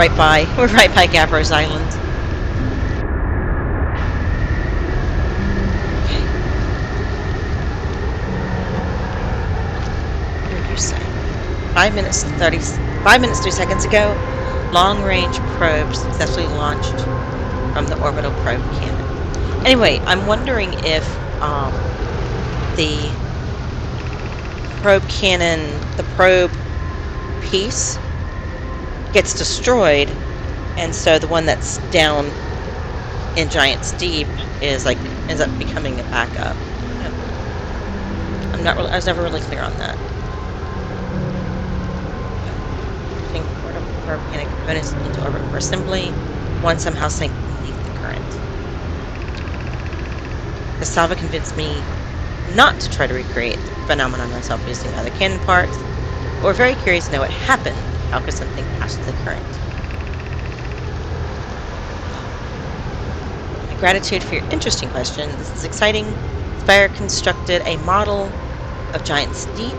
right by. We're right by Gavros Island. Okay. What are you saying? 5 minutes 3 seconds ago, long-range probe successfully launched from the orbital probe cannon. Anyway, I'm wondering if the probe cannon, the probe piece gets destroyed, and so the one that's down in Giant Steep is like ends up becoming a backup. I don't know. I was never really clear on that. Okay. Putting portable probe cannon components into orbit for assembly. One somehow sank beneath the current. Cassava convinced me not to try to recreate the phenomenon myself using other cannon parts, but we're very curious to know what happened. How could something pass through the current? My gratitude for your interesting question. This is exciting. Spire constructed a model of Giant Steep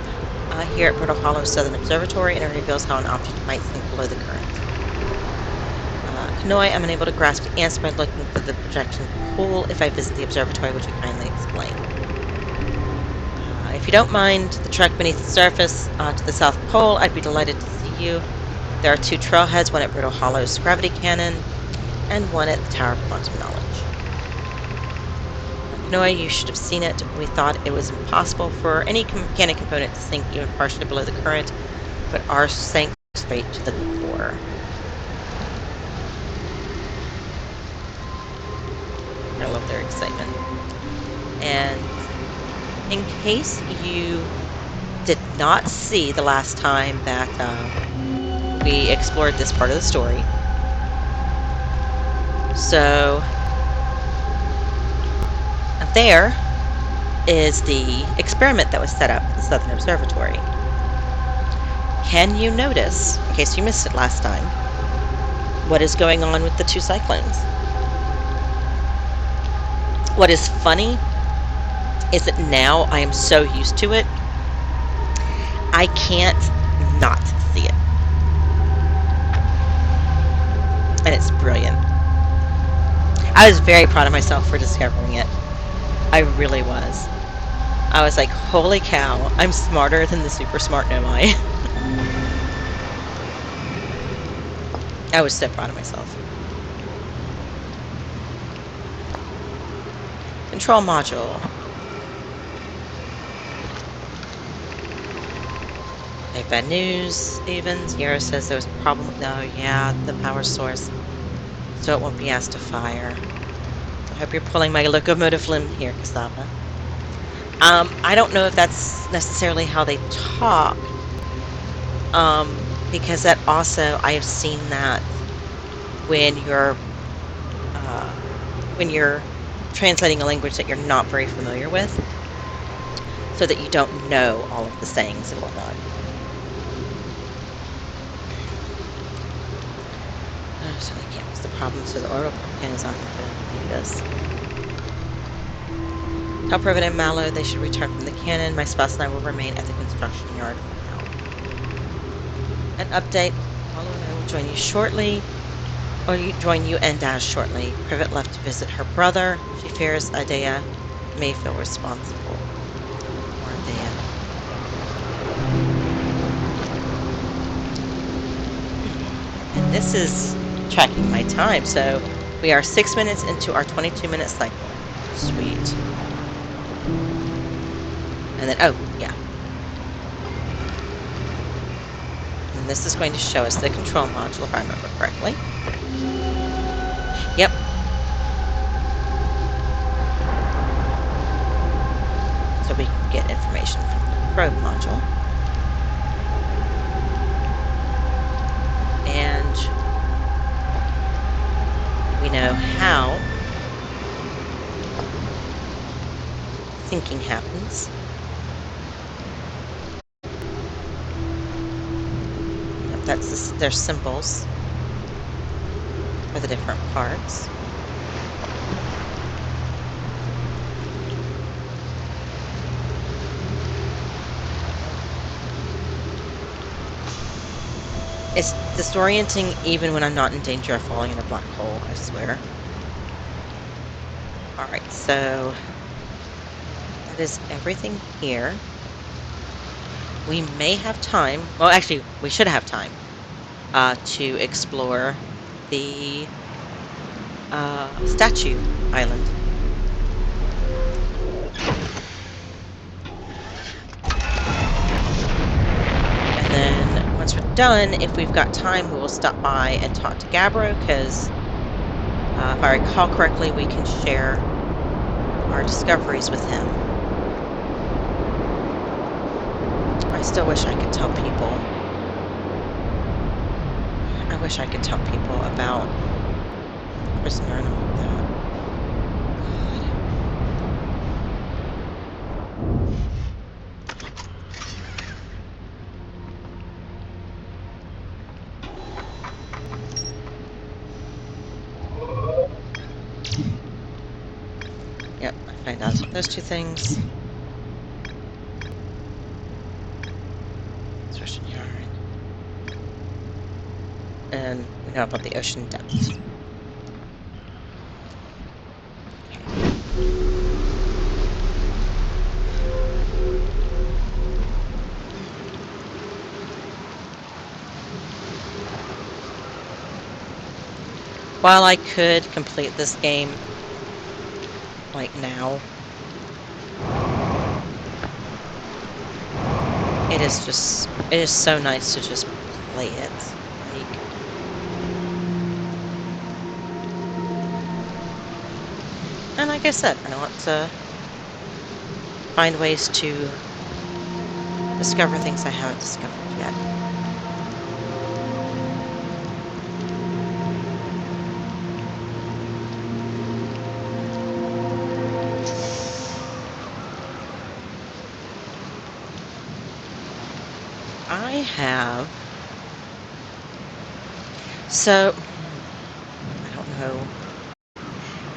here at Brittle Hollow Southern Observatory, and it reveals how an object might sink below the current. Kanoi, I'm unable to grasp the answer by looking through the projection pool. If I visit the observatory, would you kindly explain? If you don't mind the trek beneath the surface to the South Pole, I'd be delighted to see you. There are 2 trailheads, one at Brittle Hollow's gravity cannon and one at the Tower of Quantum Knowledge. Kanoi, you should have seen it. We thought it was impossible for any cannon component to sink even partially below the current, but ours sank straight to the core. I love their excitement. And in case you did not see the last time that we explored this part of the story, so there is the experiment that was set up at the Southern Observatory. Can you notice, in case you missed it last time, what is going on with the 2 cyclones? What is funny is that now I am so used to it, I can't not see it. And it's brilliant. I was very proud of myself for discovering it. I really was. I was like, holy cow, I'm smarter than the super smart Nomai. I was so proud of myself. Control module. I have bad news, Evans. Yara says there was a problem. No, yeah, the power source. So it won't be asked to fire. I hope you're pulling my locomotive limb here, Cassava. I don't know if that's necessarily how they talk. Because that also, I have seen that when you're translating a language that you're not very familiar with, so that you don't know all of the sayings and whatnot. So I can't fix the problem, so the orbital probe cannon is not going to need us. Tell Privet and Mallow they should return from the cannon. My spouse and I will remain at the construction yard for now. An update. Mallow and I will join you shortly. Or join you and Dash shortly. Privet left to visit her brother. She fears Adea may feel responsible. Poor Adea. And this is tracking my time, so we are 6 minutes into our 22-minute cycle. Sweet. And then, oh, yeah. And this is going to show us the control module, if I remember correctly. Yep. So we can get information from the probe module. And we know how thinking happens. Yep, that's their symbols for the different parts. It's disorienting even when I'm not in danger of falling in a black hole, I swear. All right, so that is everything here. We may have time. Well, actually, we should have time to explore the statue island. And then once we're done, if we've got time, we will stop by and talk to Gabbro because if I recall correctly, we can share our discoveries with him. I still wish I could tell people. I wish I could tell people about the prisoner and all of that. Yep, I find out about those two things. Ocean yarn. And we know about the ocean depths. Okay. While I could complete this game, like now, it is so nice to just play it. Like, and like I said, I want to find ways to discover things I haven't discovered yet. I have... So, I don't know.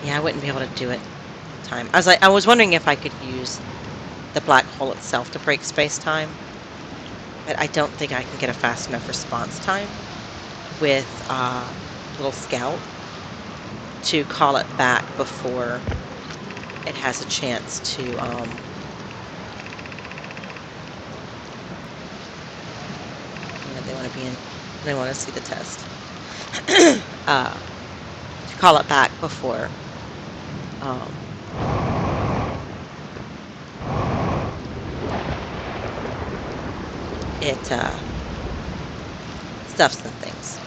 Yeah, I wouldn't be able to do it in time. I was wondering if I could use the black hole itself to break space-time, but I don't think I can get a fast enough response time with little Scout to call it back before it has a chance to they want to see the test. To call it back before it stuffs and things.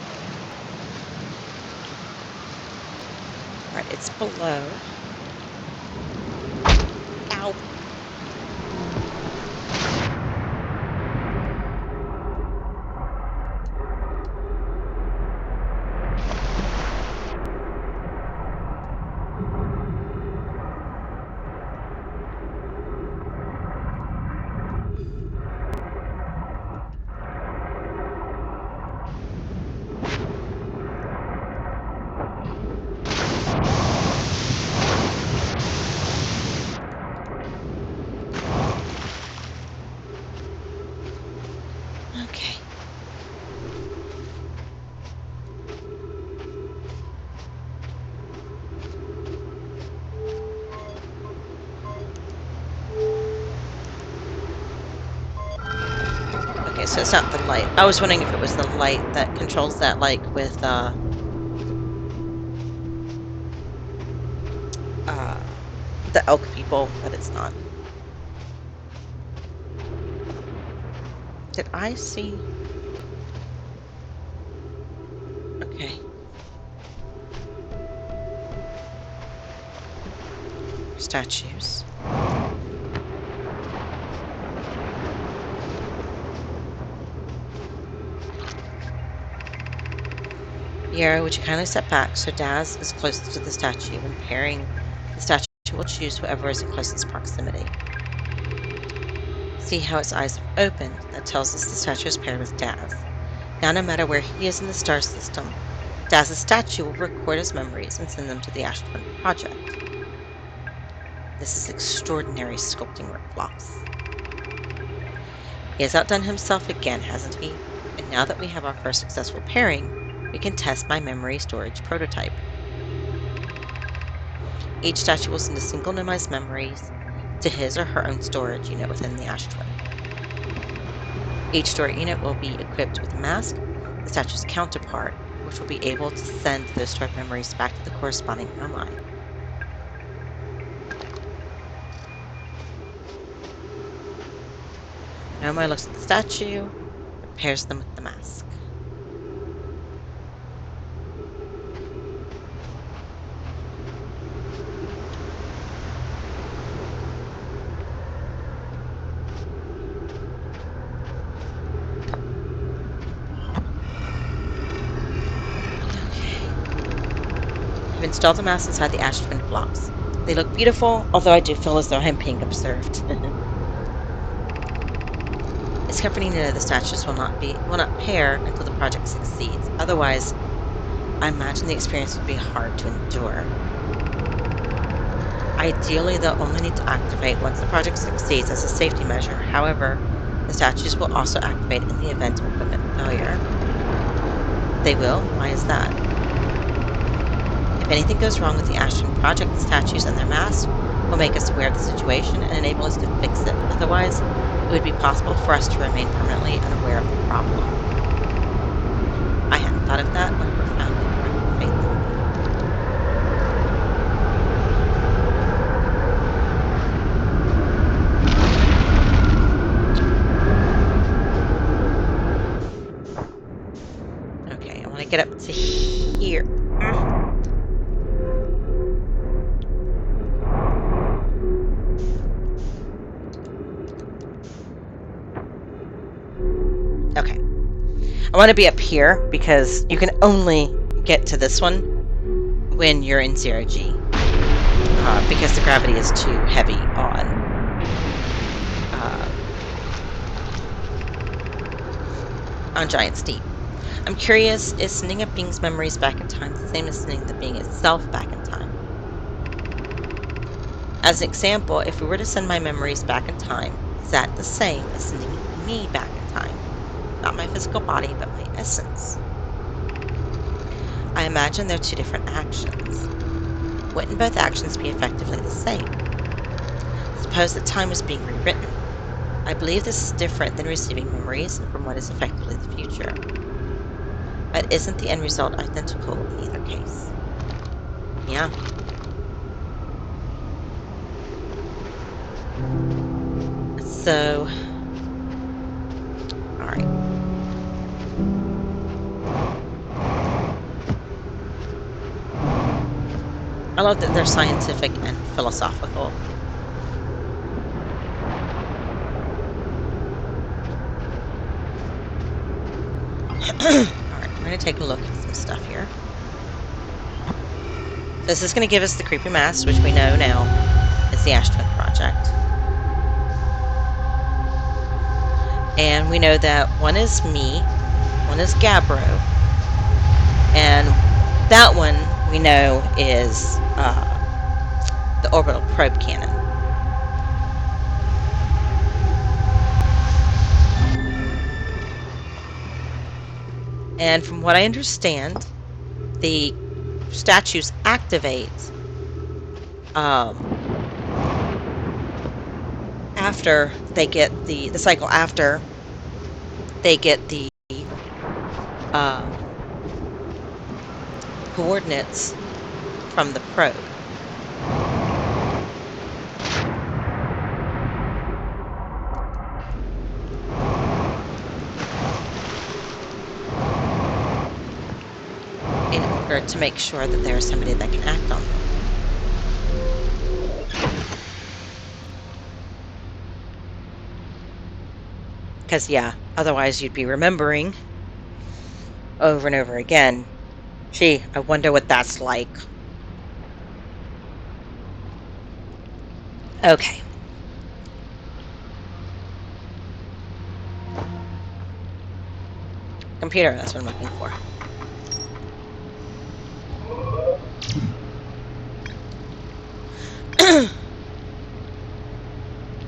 All right, it's below. Ow. Okay. Okay, so it's not the light. I was wondering if it was the light that controls that, like with the elk people, but it's not. Did I see? Okay. Statues. Yara, would you kindly step back so Daz is closest to the statue? When pairing, the statue will choose whoever is in closest proximity. See how its eyes have opened? That tells us the statue is paired with Daz. Now, no matter where he is in the star system, Daz's statue will record his memories and send them to the Ash Twin Project. This is extraordinary sculpting work, Phlox. He has outdone himself again, hasn't he? And now that we have our first successful pairing, we can test my memory storage prototype. Each statue will send a single minimized memories to his or her own storage unit within the ash twin. Each storage unit will be equipped with a mask, the statue's counterpart, which will be able to send those stored memories back to the corresponding timeline. Nomai looks at the statue and pairs them with the mask. I've installed the mask inside the ash twin blocks. They look beautiful, although I do feel as though I'm being observed. It's comforting to know the statues will not pair until the project succeeds. Otherwise, I imagine the experience would be hard to endure. Ideally, they'll only need to activate once the project succeeds as a safety measure. However, the statues will also activate in the event of equipment failure. They will? Why is that? If anything goes wrong with the Ashton project, the statues and their masks will make us aware of the situation and enable us to fix it. Otherwise, it would be possible for us to remain permanently unaware of the problem. I hadn't thought of that. What a profoundly correct faith that would be. Okay, I want to get up to here. Okay. I want to be up here because you can only get to this one when you're in 0G. Because the gravity is too heavy on Giant Steep. I'm curious, is sending a being's memories back in time the same as sending the being itself back in time? As an example, if we were to send my memories back in time, is that the same as sending me back in time? Not my physical body, but my essence. I imagine they're two different actions. Wouldn't both actions be effectively the same? Suppose that time was being rewritten. I believe this is different than receiving memories from what is effectively the future. But isn't the end result identical in either case? Yeah. So, alright. I love that they're scientific and philosophical. Alright, we're going to take a look at some stuff here. This is going to give us the creepy mask, which we know now is the Ash Twin Project. And we know that one is me, one is Gabbro, and that one we know is the orbital probe cannon. And from what I understand, the statues activate after they get the cycle after they get the coordinates from the probe. In order to make sure that there's somebody that can act on them. Because, yeah, otherwise you'd be remembering over and over again. Gee, I wonder what that's like. Okay. Computer, that's what I'm looking for.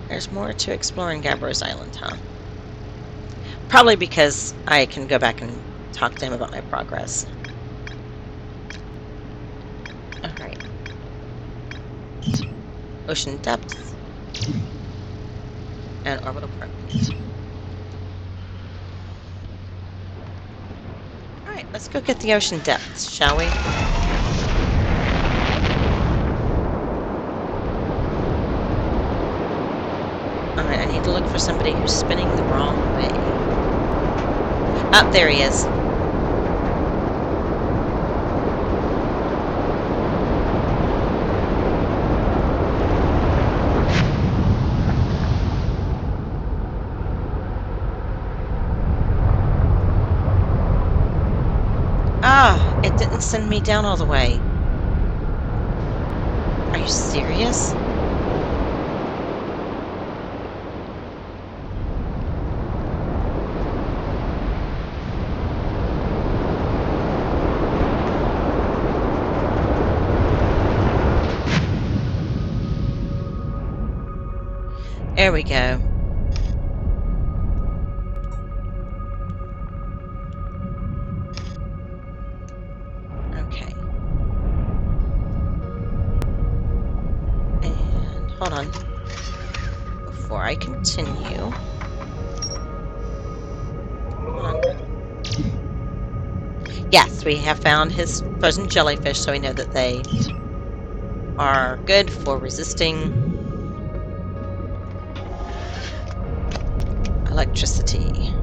There's more to explore in Gabbro's Island, huh? Probably because I can go back and talk to him about my progress. All right. Ocean depths and orbital probing. All right, let's go get the ocean depths, shall we? All right, I need to look for somebody who's spinning the wrong way. Ah, there he is. Ah, it didn't send me down all the way. Are you serious? There we go. Okay. And hold on. Before I continue. Hold on. Yes, we have found his frozen jellyfish, so we know that they are good for resisting electricity.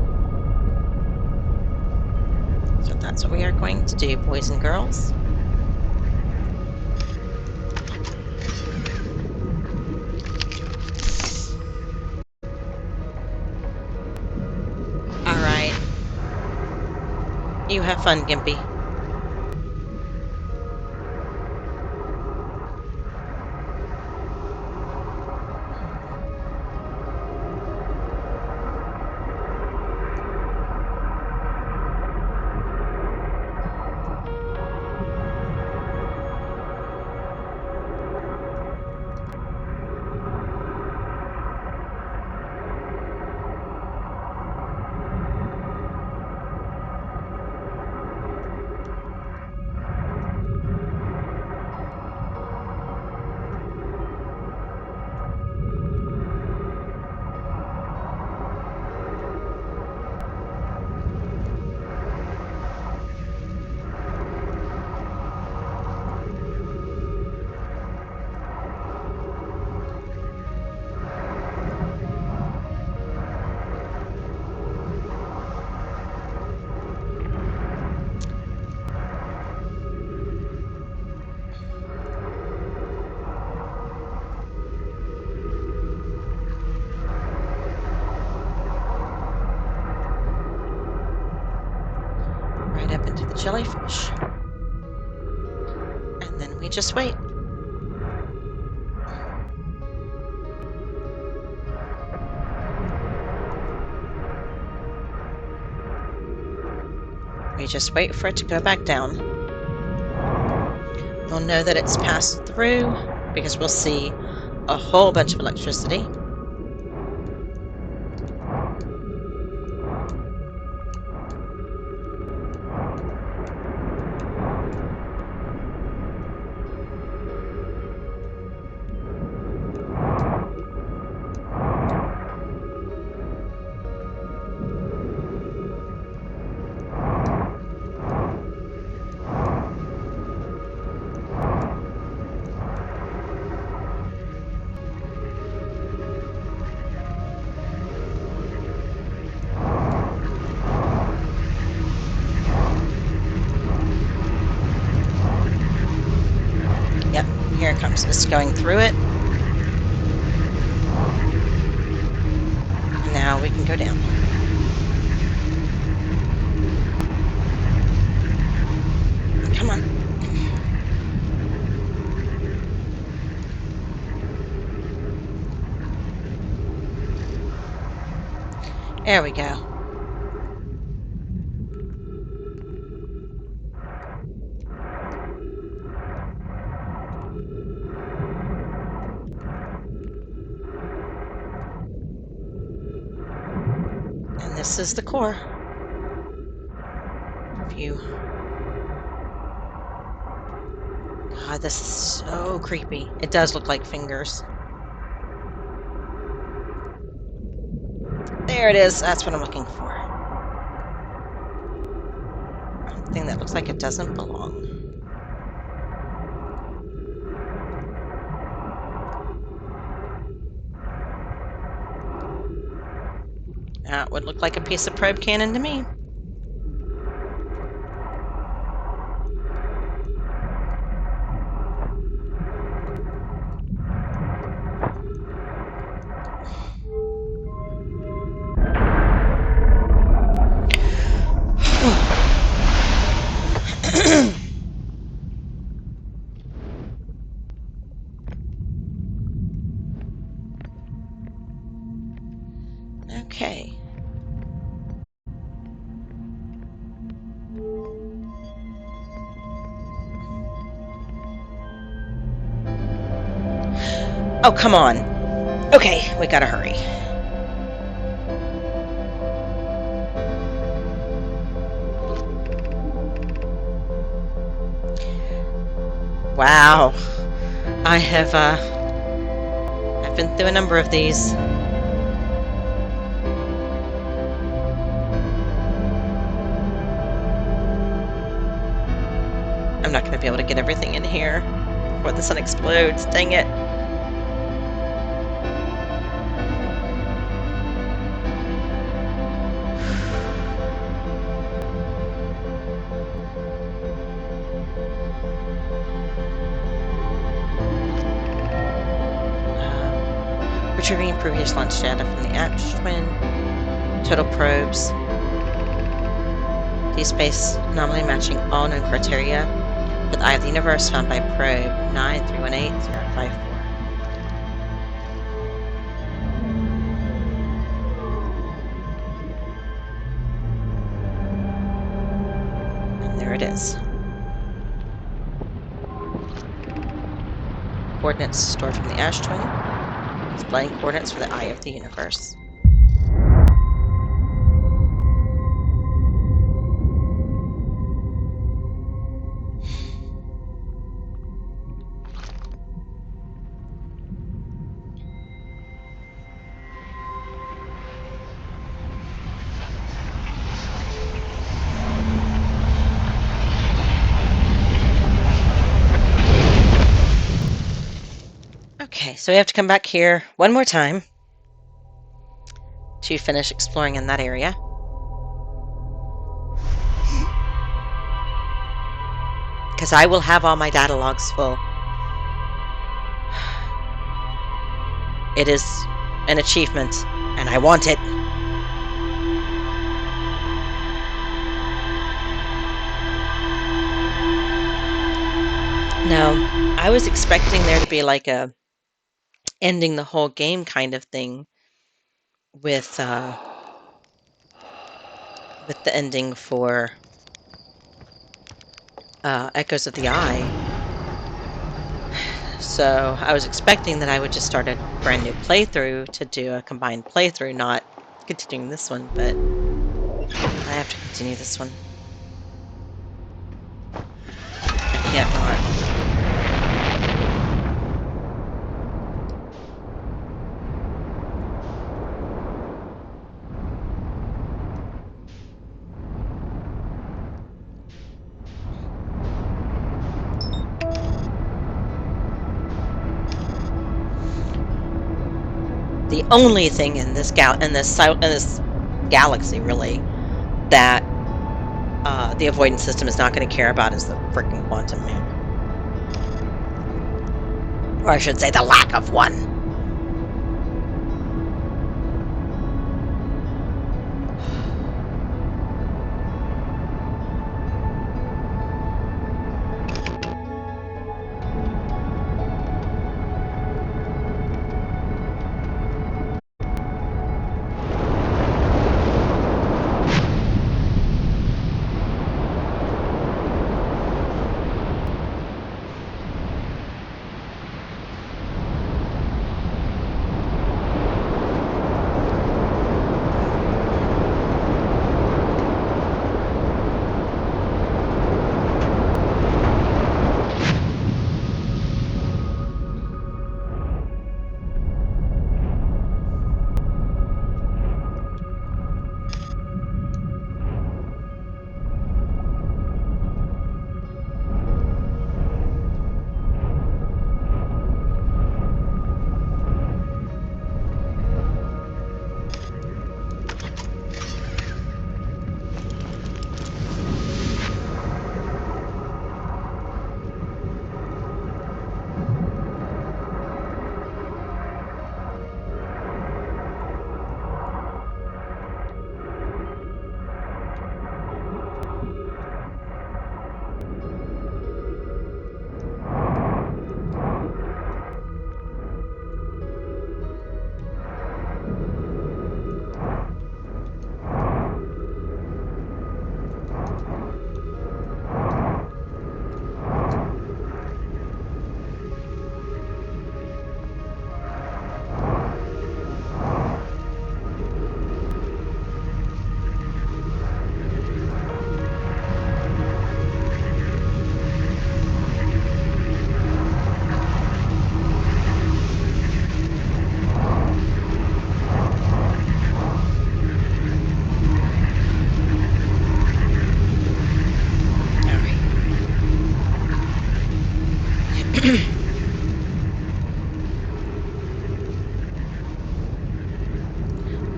So that's what we are going to do, boys and girls. All right. You have fun, Gimpy. Right up into the jellyfish. And then we just wait. We just wait for it to go back down. We'll know that it's passed through because we'll see a whole bunch of electricity. Yep, here it comes. It's going through it. Now we can go down. Come on. There we go. And This is the core. View. God, this is so creepy. It does look like fingers. There it is. That's what I'm looking for. Thing that looks like it doesn't belong. That would look like a piece of probe cannon to me. Okay. Oh, come on. Okay, we gotta hurry. Wow. I've been through a number of these. I'm not gonna be able to get everything in here before the sun explodes. Dang it. Retrieving previous launch data from the ash twin. Total probes. D-space anomaly matching all known criteria for the Eye of the Universe found by probe 9318054. And there it is. Coordinates stored from the ash twin. Displaying coordinates for the Eye of the Universe. Okay, so we have to come back here one more time to finish exploring in that area. Because I will have all my data logs full. It is an achievement, and I want it. Now, I was expecting there to be like a ending the whole game kind of thing with the ending for Echoes of the Eye. So I was expecting that I would just start a brand new playthrough to do a combined playthrough, not continuing this one, but I have to continue this one. I can't not. The only thing in this galaxy, really, that the avoidance system is not going to care about is the freaking quantum map. Or I should say the lack of one.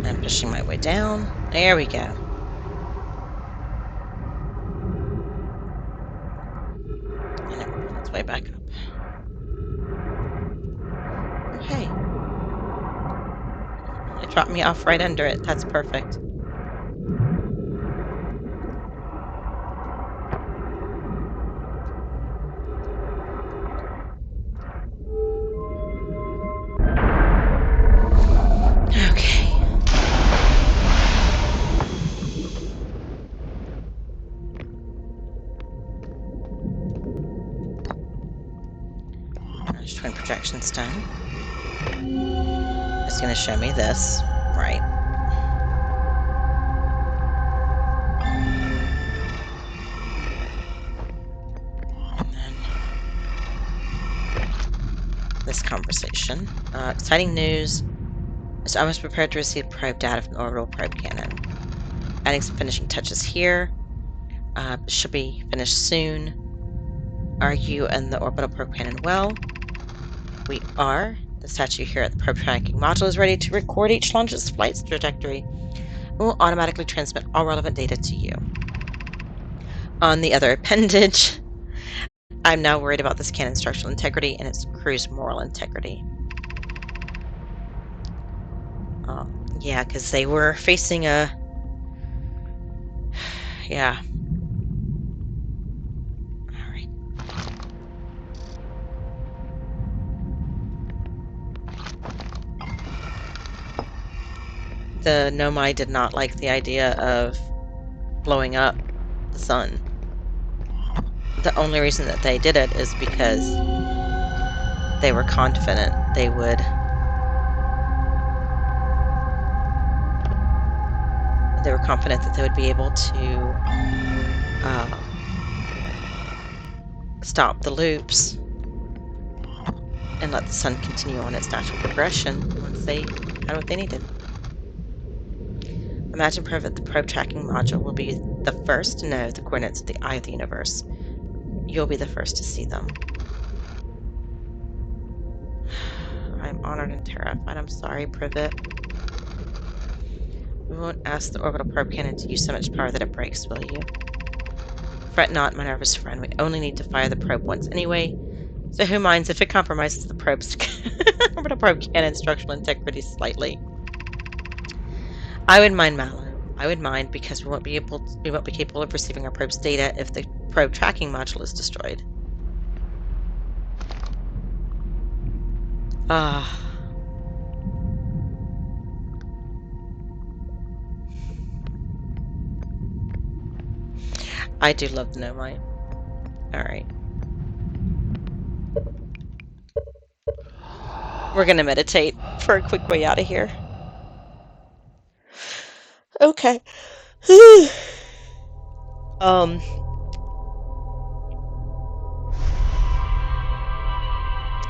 I'm pushing my way down. There we go. And it will pull its way back up. Oh, hey. It dropped me off right under it. That's perfect. Okay. There's twin projections done. It's going to show me this, right? And then this conversation. Exciting news. So I was prepared to receive probe data from the orbital probe cannon. Adding some finishing touches here. Should be finished soon. Are you and the orbital probe cannon well? We are. The statue here at the probe tracking module is ready to record each launch's flight trajectory and will automatically transmit all relevant data to you. On the other appendage, I'm now worried about this cannon's structural integrity and its crew's moral integrity. Yeah, because they were facing a... Yeah. Alright. The Nomai did not like the idea of blowing up the sun. The only reason that they did it is because they were confident they would be able to stop the loops and let the sun continue on its natural progression once they had what they needed. Imagine that the probe tracking module will be the first to know the coordinates of the eye of the universe. You'll be the first to see them. I'm honored and terrified. I'm sorry, Privet. We won't ask the orbital probe cannon to use so much power that it breaks, will you? Fret not, my nervous friend. We only need to fire the probe once anyway, so who minds if it compromises the probe's orbital probe cannon structural integrity slightly? I would mind, Mallow. I would mind because we won't be capable of receiving our probe's data if the probe tracking module is destroyed. I do love the Nomite. Alright. We're gonna meditate for a quick way out of here. Okay.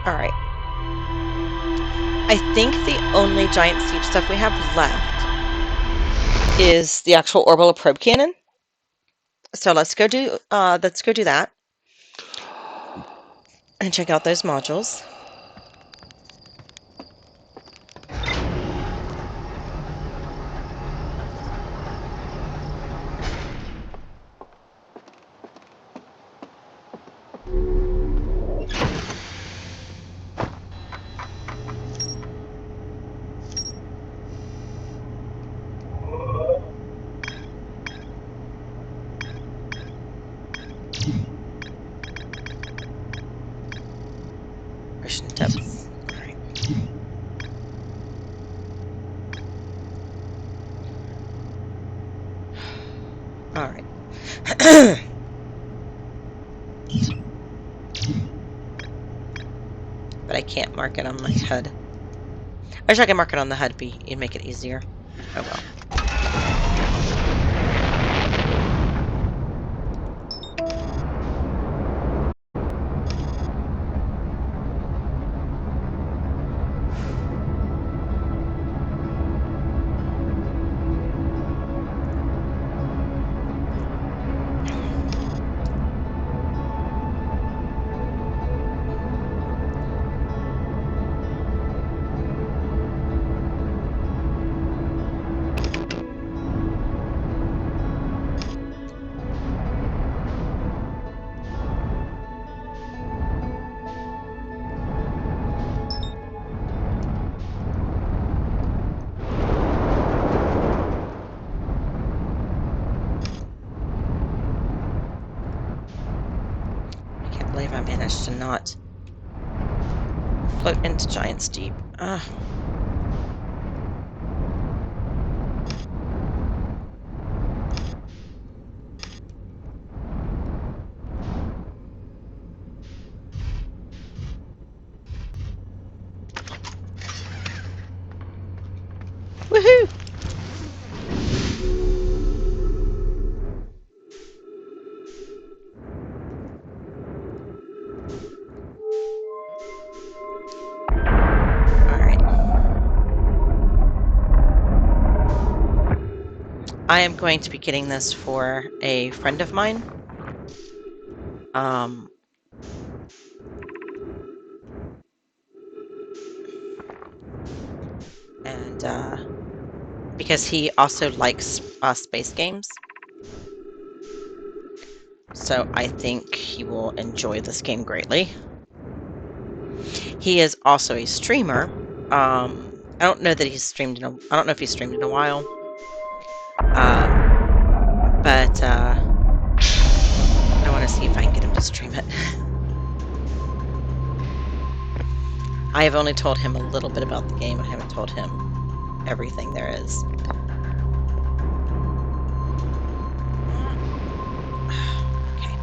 Alright. I think the only giant siege stuff we have left is the actual orbital probe cannon. So let's go do that and check out those modules. Mission depth. Alright. But I can't mark it on my HUD. I wish I could mark it on the HUD and make it easier. Oh well. managed to not float into Giant's Deep. Ugh. Woohoo! Alright. I am going to be getting this for a friend of mine. And because he also likes space games. So I think he will enjoy this game greatly. He is also a streamer. I don't know that he's streamed I don't know if he's streamed in a while. But I want to see if I can get him to stream it. I have only told him a little bit about the game. I haven't told him everything there is. Okay.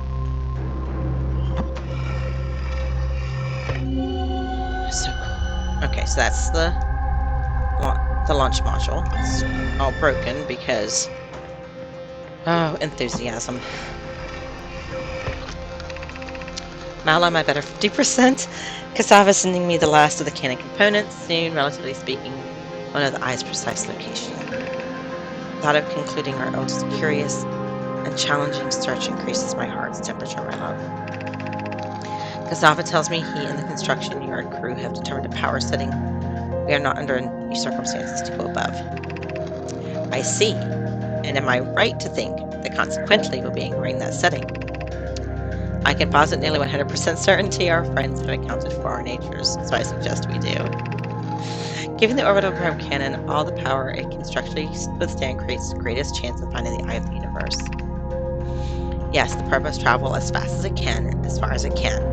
So, okay, so that's the launch module. It's all broken because enthusiasm. Malum, I better 50%. Cassava sending me the last of the cannon components soon, relatively speaking, one of the eye's precise location. Thought of concluding our oldest curious and challenging search increases my heart's temperature, my love. Cassava tells me he and the construction yard crew have determined a power setting we are not under any circumstances to go above. I see. And am I right to think that consequently we'll be ignoring that setting? I can posit nearly 100% certainty our friends have accounted for our natures, so I suggest we do. Giving the orbital probe cannon all the power it can structurally withstand creates the greatest chance of finding the eye of the universe. Yes, the probe must travel as fast as it can, as far as it can.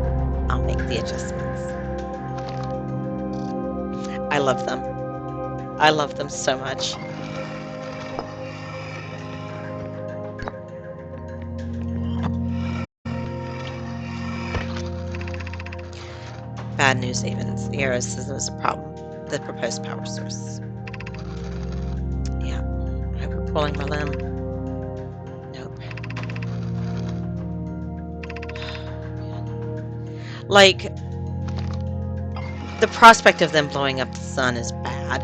I'll make the adjustments. I love them. I love them so much. Bad news, Avens. The arrow says there's a problem. The proposed power source. Yeah. I hope we're pulling my limb. Nope. Like, the prospect of them blowing up the sun is bad.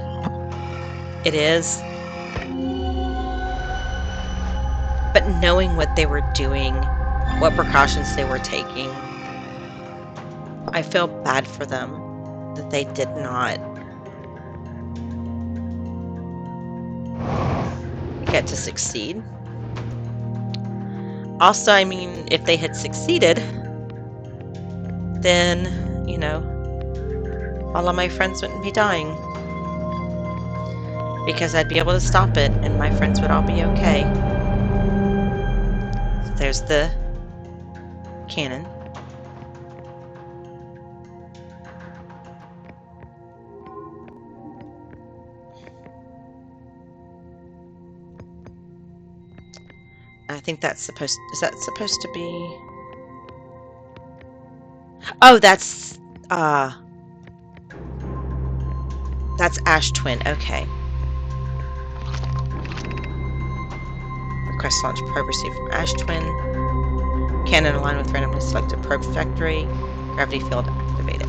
It is. But knowing what they were doing, what precautions they were taking, I feel bad for them that they did not get to succeed. Also, I mean, if they had succeeded, then, you know, all of my friends wouldn't be dying. Because I'd be able to stop it, and my friends would all be okay. There's the cannon. I think that's supposed... Is that supposed to be... Oh, that's Ash Twin. Okay. Request launch probe received from Ash Twin. Cannon aligned with randomly selected probe trajectory. Gravity field activated.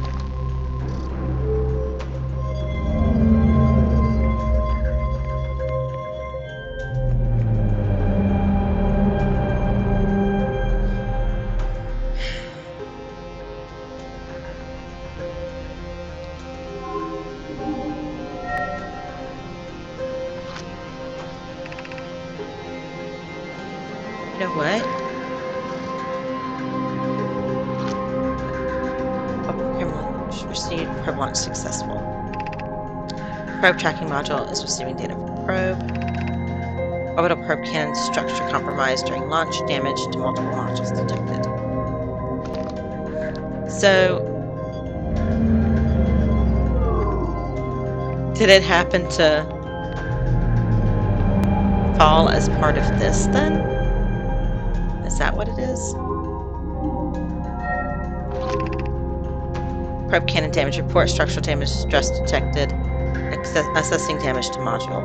You know what? Launch received. Probe launch successful. Probe tracking module is receiving data from probe. Orbital probe cannon structure compromised during launch. Damage to multiple modules detected. So, did it happen to fall as part of this then? Is that what it is? Probe cannon damage report, structural damage, stress detected, assessing damage to module.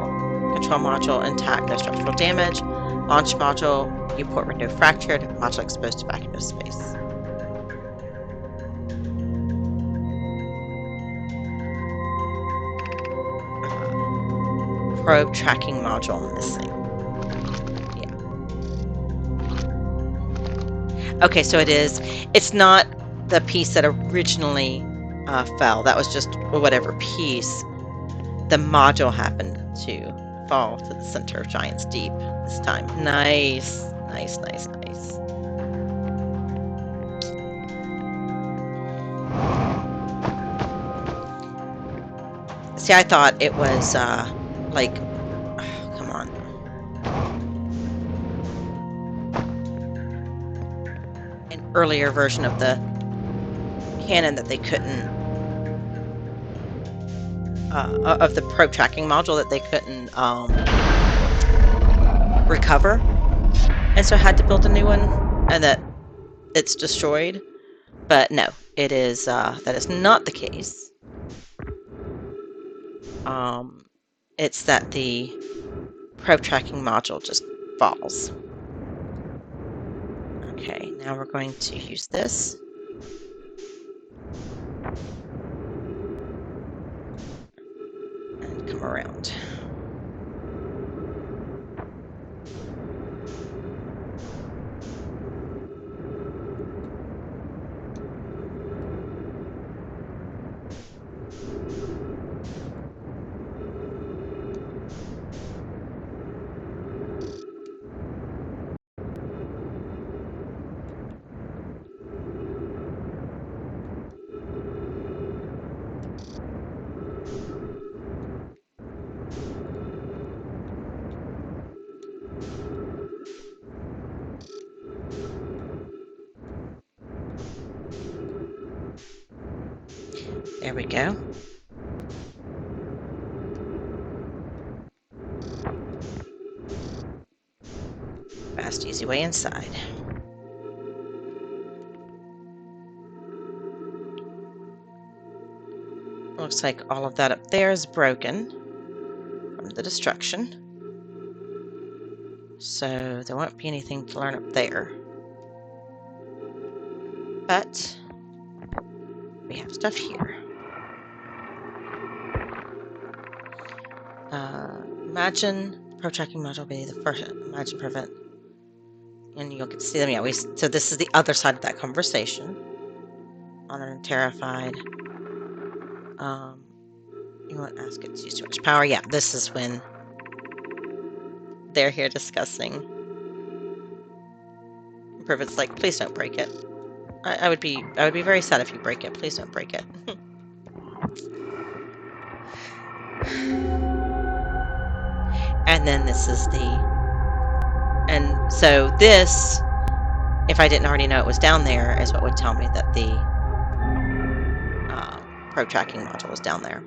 Control module intact, no structural damage. Launch module, U-port window fractured, module exposed to vacuum of space. Probe tracking module missing. Yeah. Okay, so it's not the piece that originally fell. That was just whatever piece. The module happened to fall to the center of Giant's Deep this time. Nice. Nice, nice, nice. See, I thought it was, like, oh, come on. An earlier version of the cannon that they couldn't, of the probe tracking module that they couldn't, recover. And so had to build a new one, and that it's destroyed. But no, it is, that is not the case. It's that the probe tracking module just falls. Okay, now we're going to use this. And come around. There we go. Fast, easy way inside. Looks like all of that up there is broken from the destruction. So there won't be anything to learn up there. But we have stuff here. Imagine probe tracking module be the first. Imagine prevent. And you'll get to see them. Yeah, so this is the other side of that conversation. Honored and terrified. You won't ask it to use too much power. Yeah, this is when they're here discussing. Privet's like, please don't break it. I would be very sad if you break it. Please don't break it. And then this is and so this, if I didn't already know it was down there, is what would tell me that the probe tracking module was down there.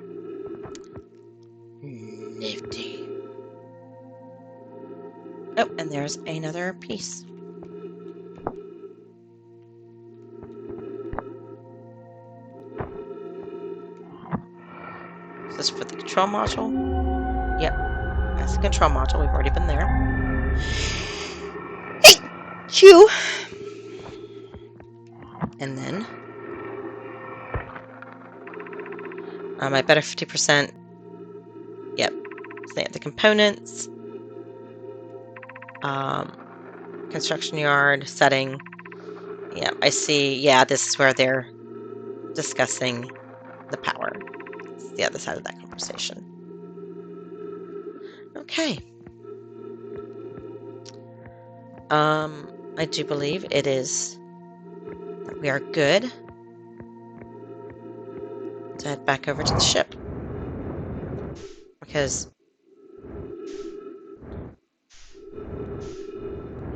Nifty. Oh, and there's another piece. Is this for the control module? Yep, that's the control module. We've already been there. Hey, chew. And then I better 50%. Yep, stay at the components. Construction yard setting. Yeah, I see. Yeah, this is where they're discussing the power. It's the other side of that conversation. Okay. I do believe it is that we are good to head back over to the ship. Because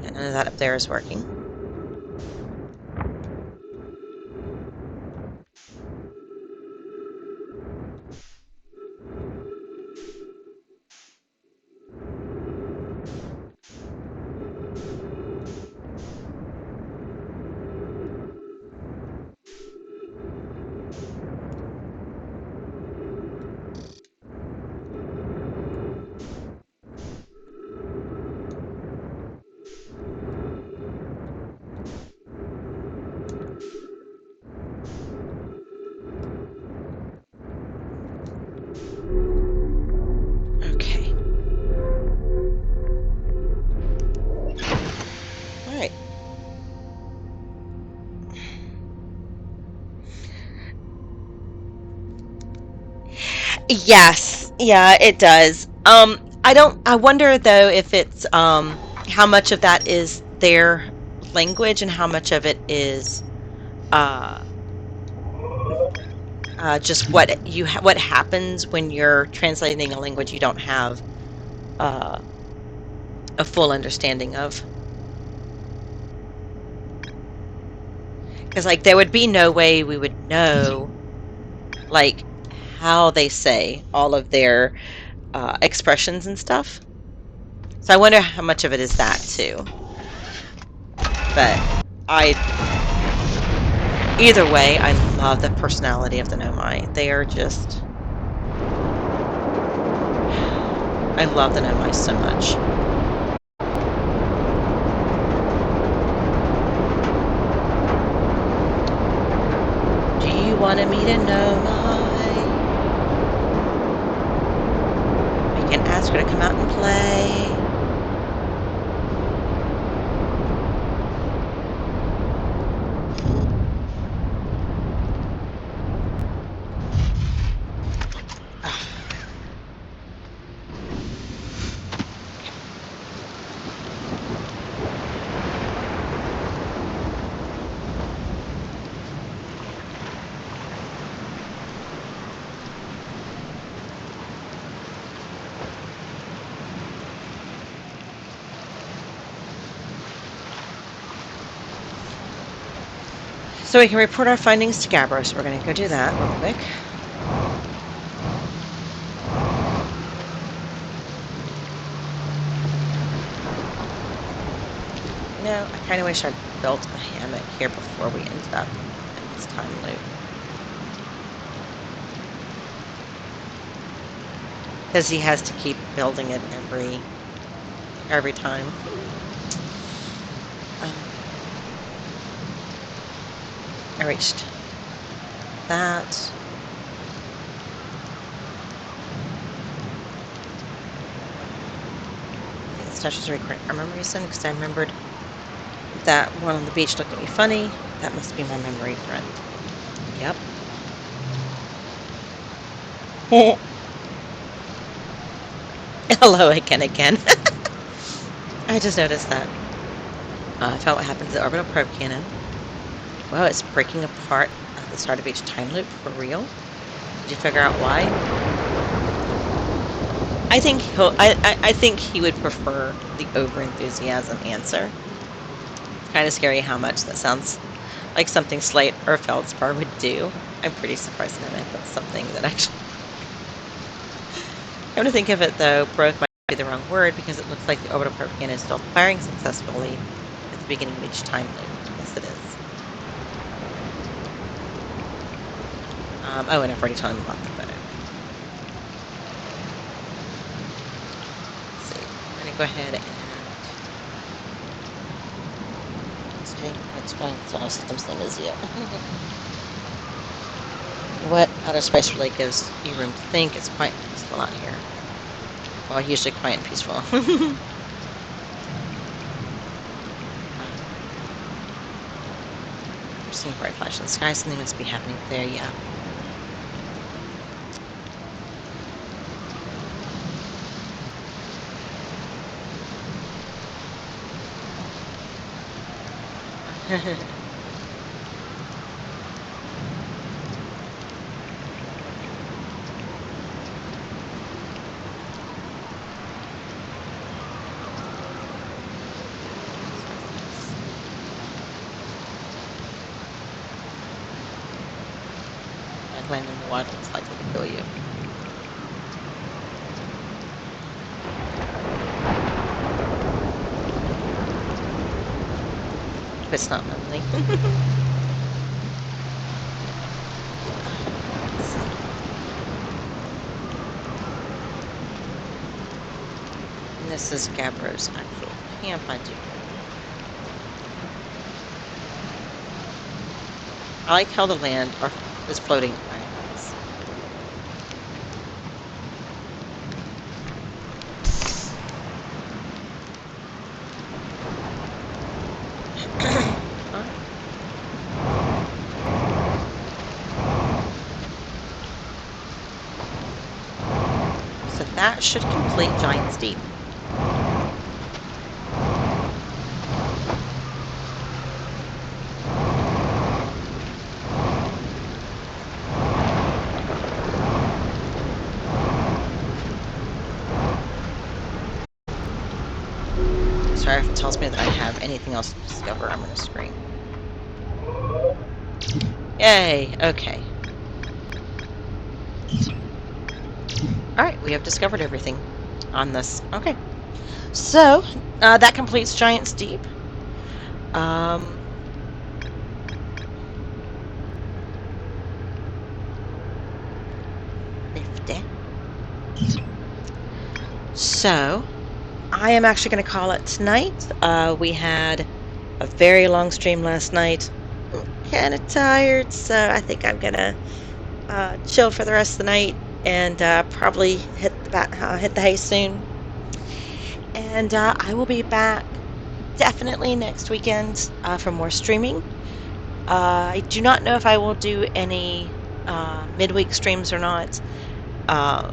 none of that up there is working. Yes, yeah, it does. I wonder though if it's how much of that is their language and how much of it is uh just what happens when you're translating a language you don't have uh a full understanding of. Because like there would be no way we would know like how they say all of their expressions and stuff. So I wonder how much of it is that too. But I either way, I love the personality of the Nomai. They are just I love the Nomai so much. Do you want to meet a Nomai? We can ask her to come out and play. Ah, okay. So we can report our findings to Gabbro. So we're going to go do that real quick. You know, I kind of wish I'd built a hammock here before we ended up in this time loop. Because he has to keep building it every time. I reached that. I think the statues are recording our memories then because I remembered that one on the beach looked at me funny. That must be my memory friend. Yep. Hello again. I just noticed that. I found what happened to the orbital probe cannon. Well, it's breaking apart at the start of each time loop for real. Did you figure out why? I think he would prefer the over enthusiasm answer. It's kind of scary how much that sounds like something Slate or Feldspar would do. I'm pretty surprised that I built something that actually broke. Come to think of it, though, broke might be the wrong word because it looks like the orbital probe cannon is still firing successfully at the beginning of each time loop. Yes, it is. Oh, and I've already told him about the photo. Let's see. We're going to go ahead and explain solar systems thing is you. What outer space really gives you room to think? It's quiet and peaceful out here. Well, usually quiet and peaceful. We're seeing a bright flash in the sky. Something must be happening up there. Yeah. Like landing in the water looks likely to kill you. If it's not lonely. And this is Gabbro's actual camp, I do believe. I like how the land is floating islands. Alright. that should complete Giant's Deep. Sorry if it tells me that I have anything else to discover, I'm going to scream. Yay, okay. Alright, we have discovered everything on this. Okay. So, that completes Giant's Deep. 50. So, I am actually going to call it tonight. We had a very long stream last night. Kind of tired, so I think I'm going to chill for the rest of the night and probably hit the hay soon. And I will be back definitely next weekend for more streaming. I do not know if I will do any midweek streams or not. Uh,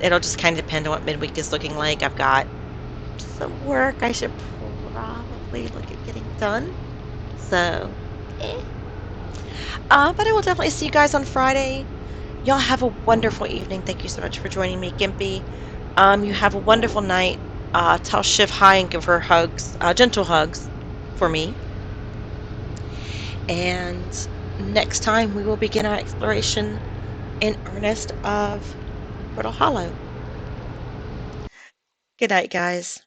it'll just kind of depend on what midweek is looking like. I've got some work I should probably look at getting done. So, eh. But I will definitely see you guys on Friday. Y'all have a wonderful evening. Thank you so much for joining me, Gimpy. You have a wonderful night. Tell Shiv hi and give her hugs, gentle hugs for me. And next time we will begin our exploration in earnest of Brittle Hollow. Good night, guys.